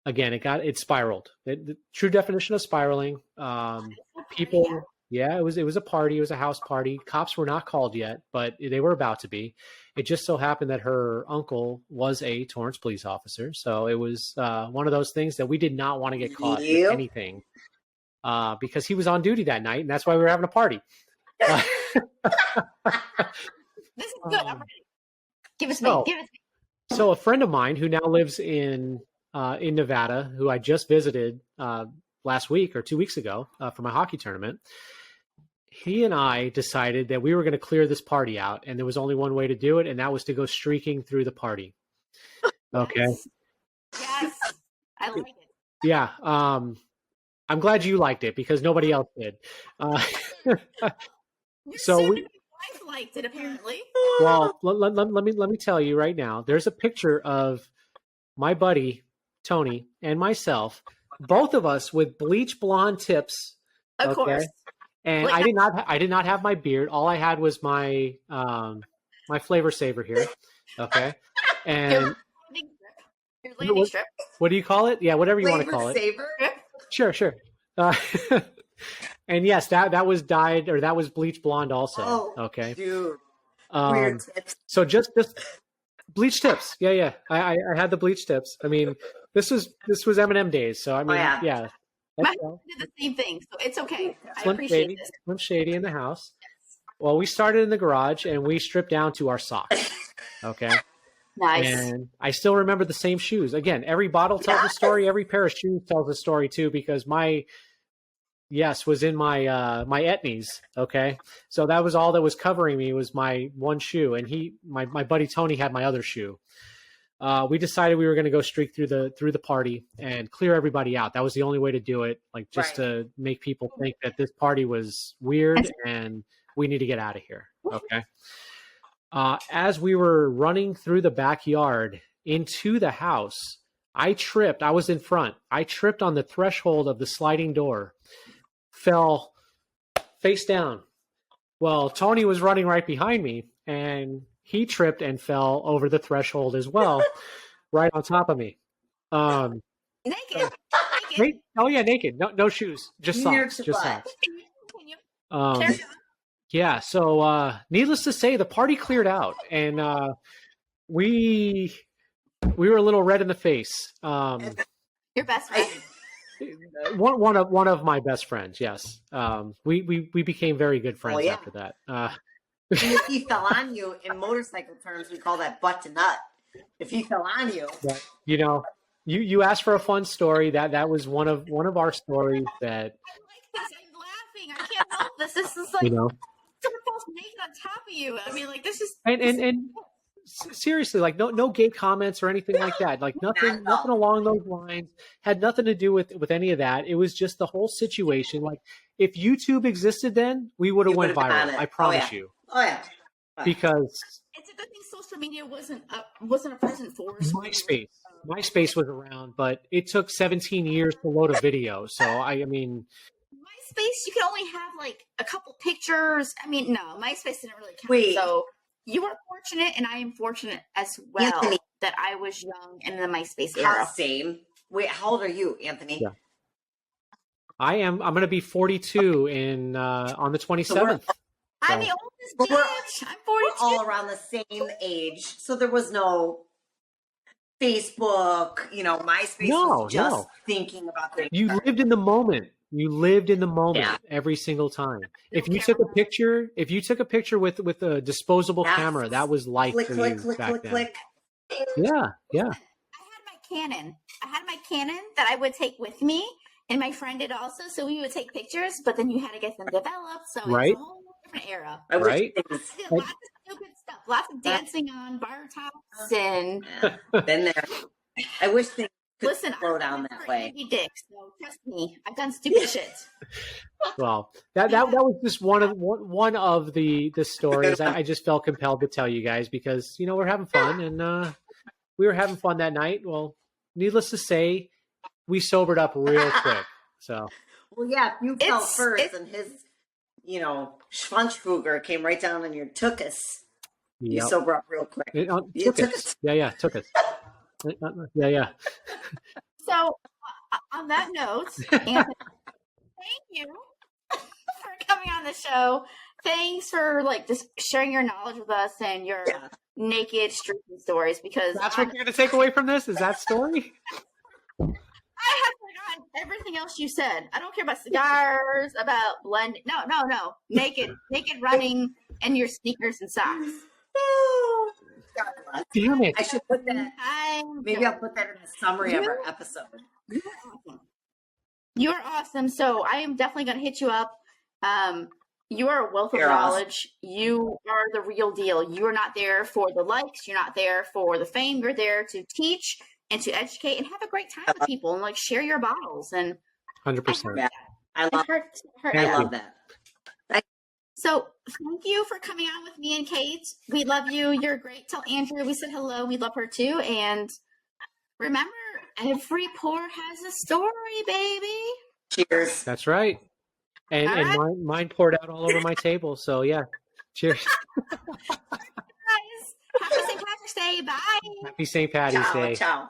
again, it spiraled. The true definition of spiraling. People, yeah, it was a party. It was a house party. Cops were not called yet, but they were about to be. It just so happened that her uncle was a Torrance police officer. So it was one of those things that we did not want to get caught with anything because he was on duty that night. And that's why we were having a party. This is good. I'm ready. Give us me. So a friend of mine who now lives in Nevada, who I just visited last week or 2 weeks ago for my hockey tournament, he and I decided that we were going to clear this party out, and there was only one way to do it, and that was to go streaking through the party. Okay. Yes, I like it. Yeah. I'm glad you liked it because nobody else did. So my wife liked it apparently. Well, let me tell you right now. There's a picture of my buddy Tony and myself, both of us with bleach blonde tips. Of course. And I did not have my beard. All I had was my my flavor saver here. Okay. And your lady strip. What do you call it? Yeah, whatever you want to call it. Saver? Sure. And yes, that was dyed or that was bleach blonde also. Oh, okay. Dude. Weird tips. So just bleach tips. Yeah. I had the bleach tips. I mean, this was M&M days. So I mean, yeah. My husband did the same thing, so it's okay. I appreciate this. Slim Shady in the house. Well, we started in the garage and we stripped down to our socks. Okay. Nice. And I still remember the same shoes. Again, every bottle tells a story. Every pair of shoes tells a story too, because my was in my my etnies. Okay. So that was all that was covering me was my one shoe. And my buddy Tony had my other shoe. We decided we were going to go streak through the party and clear everybody out. That was the only way to do it. Like just to make people think that this party was weird and we need to get out of here. Okay. As we were running through the backyard into the house, I tripped. I was in front. I tripped on the threshold of the sliding door, fell face down. Well, Tony was running right behind me and he tripped and fell over the threshold as well, right on top of me. Naked. Oh yeah, naked. No shoes, just socks. Just socks. Yeah. So, needless to say, the party cleared out, and we were a little red in the face. Your best friend. One of my best friends. Yes. We became very good friends after that. And if he fell on you, in motorcycle terms, we call that butt to nut. If he fell on you, you know, you asked for a fun story. That was one of our stories. That I like this. I'm laughing. I can't help this. This is like someone falls naked on top of you. I mean, like this is and seriously, like no gay comments or anything like that. Like nothing along those lines. Had nothing to do with any of that. It was just the whole situation. Like if YouTube existed then, we would have went viral. I promise you. Oh yeah. Because it's a good thing social media wasn't a present force. MySpace was around, but it took 17 years to load a video. So I mean, MySpace, you could only have like a couple pictures. I mean, no, MySpace didn't really count. Wait. So you are fortunate, and I am fortunate as well, Anthony, that I was young in the MySpace era. Same. Wait, how old are you, Anthony? Yeah. I'm going to be 42 on the 27th. I'm So- the oldest But we're- bitch. I'm We're 42. all around the same age, so there was no Facebook. MySpace was just thinking about things. You lived in the moment. You lived in the moment Yeah. every single time. If you took a picture with a disposable Yes. camera, that was life Click, for click, you click, back click, then. click. Yeah, yeah. I had my Canon that I would take with me, and my friend did also. So we would take pictures, but then you had to get them developed. So Right. it's a whole different era. I wish Right? things I did lots of stupid stuff, lots of dancing on bar tops, and been there. I wish things could listen, slow down that way. Andy Dick, so trust me, I've done stupid shit. Well, that was just one of the stories I just felt compelled to tell you guys because we're having fun and we were having fun that night. Well, needless to say, we sobered up real quick. So Well, yeah, if you fell first and his, Schwanzfugger came right down on your tuchus, you yep. sober up real quick. Took us. Yeah, took us. Yeah. So, on that note, Anthony, thank you for coming on the show. Thanks for just sharing your knowledge with us and your naked streaking stories. Because That's what you're going to take away from this? Is that story? I have forgotten everything else you said. I don't care about cigars, about blending. No. Naked running, and your sneakers and socks. Damn it. I should put that. Maybe I'll put that in the summary of our episode. You are awesome. So I am definitely going to hit you up. You are a wealth of You're knowledge. awesome. You are the real deal. You are not there for the likes. You're not there for the fame. You're there to teach and to educate and have a great time with people and share your bottles. And 100%. Yeah, I love that. So thank you for coming on with me and Kate. We love you. You're great. Tell Andrea we said hello. We love her too. And remember, every pour has a story, baby. Cheers. That's right. And mine poured out all over my table. So yeah. Cheers. Guys, happy St. Patrick's Day. Bye. Happy St. Patty's Day. Ciao.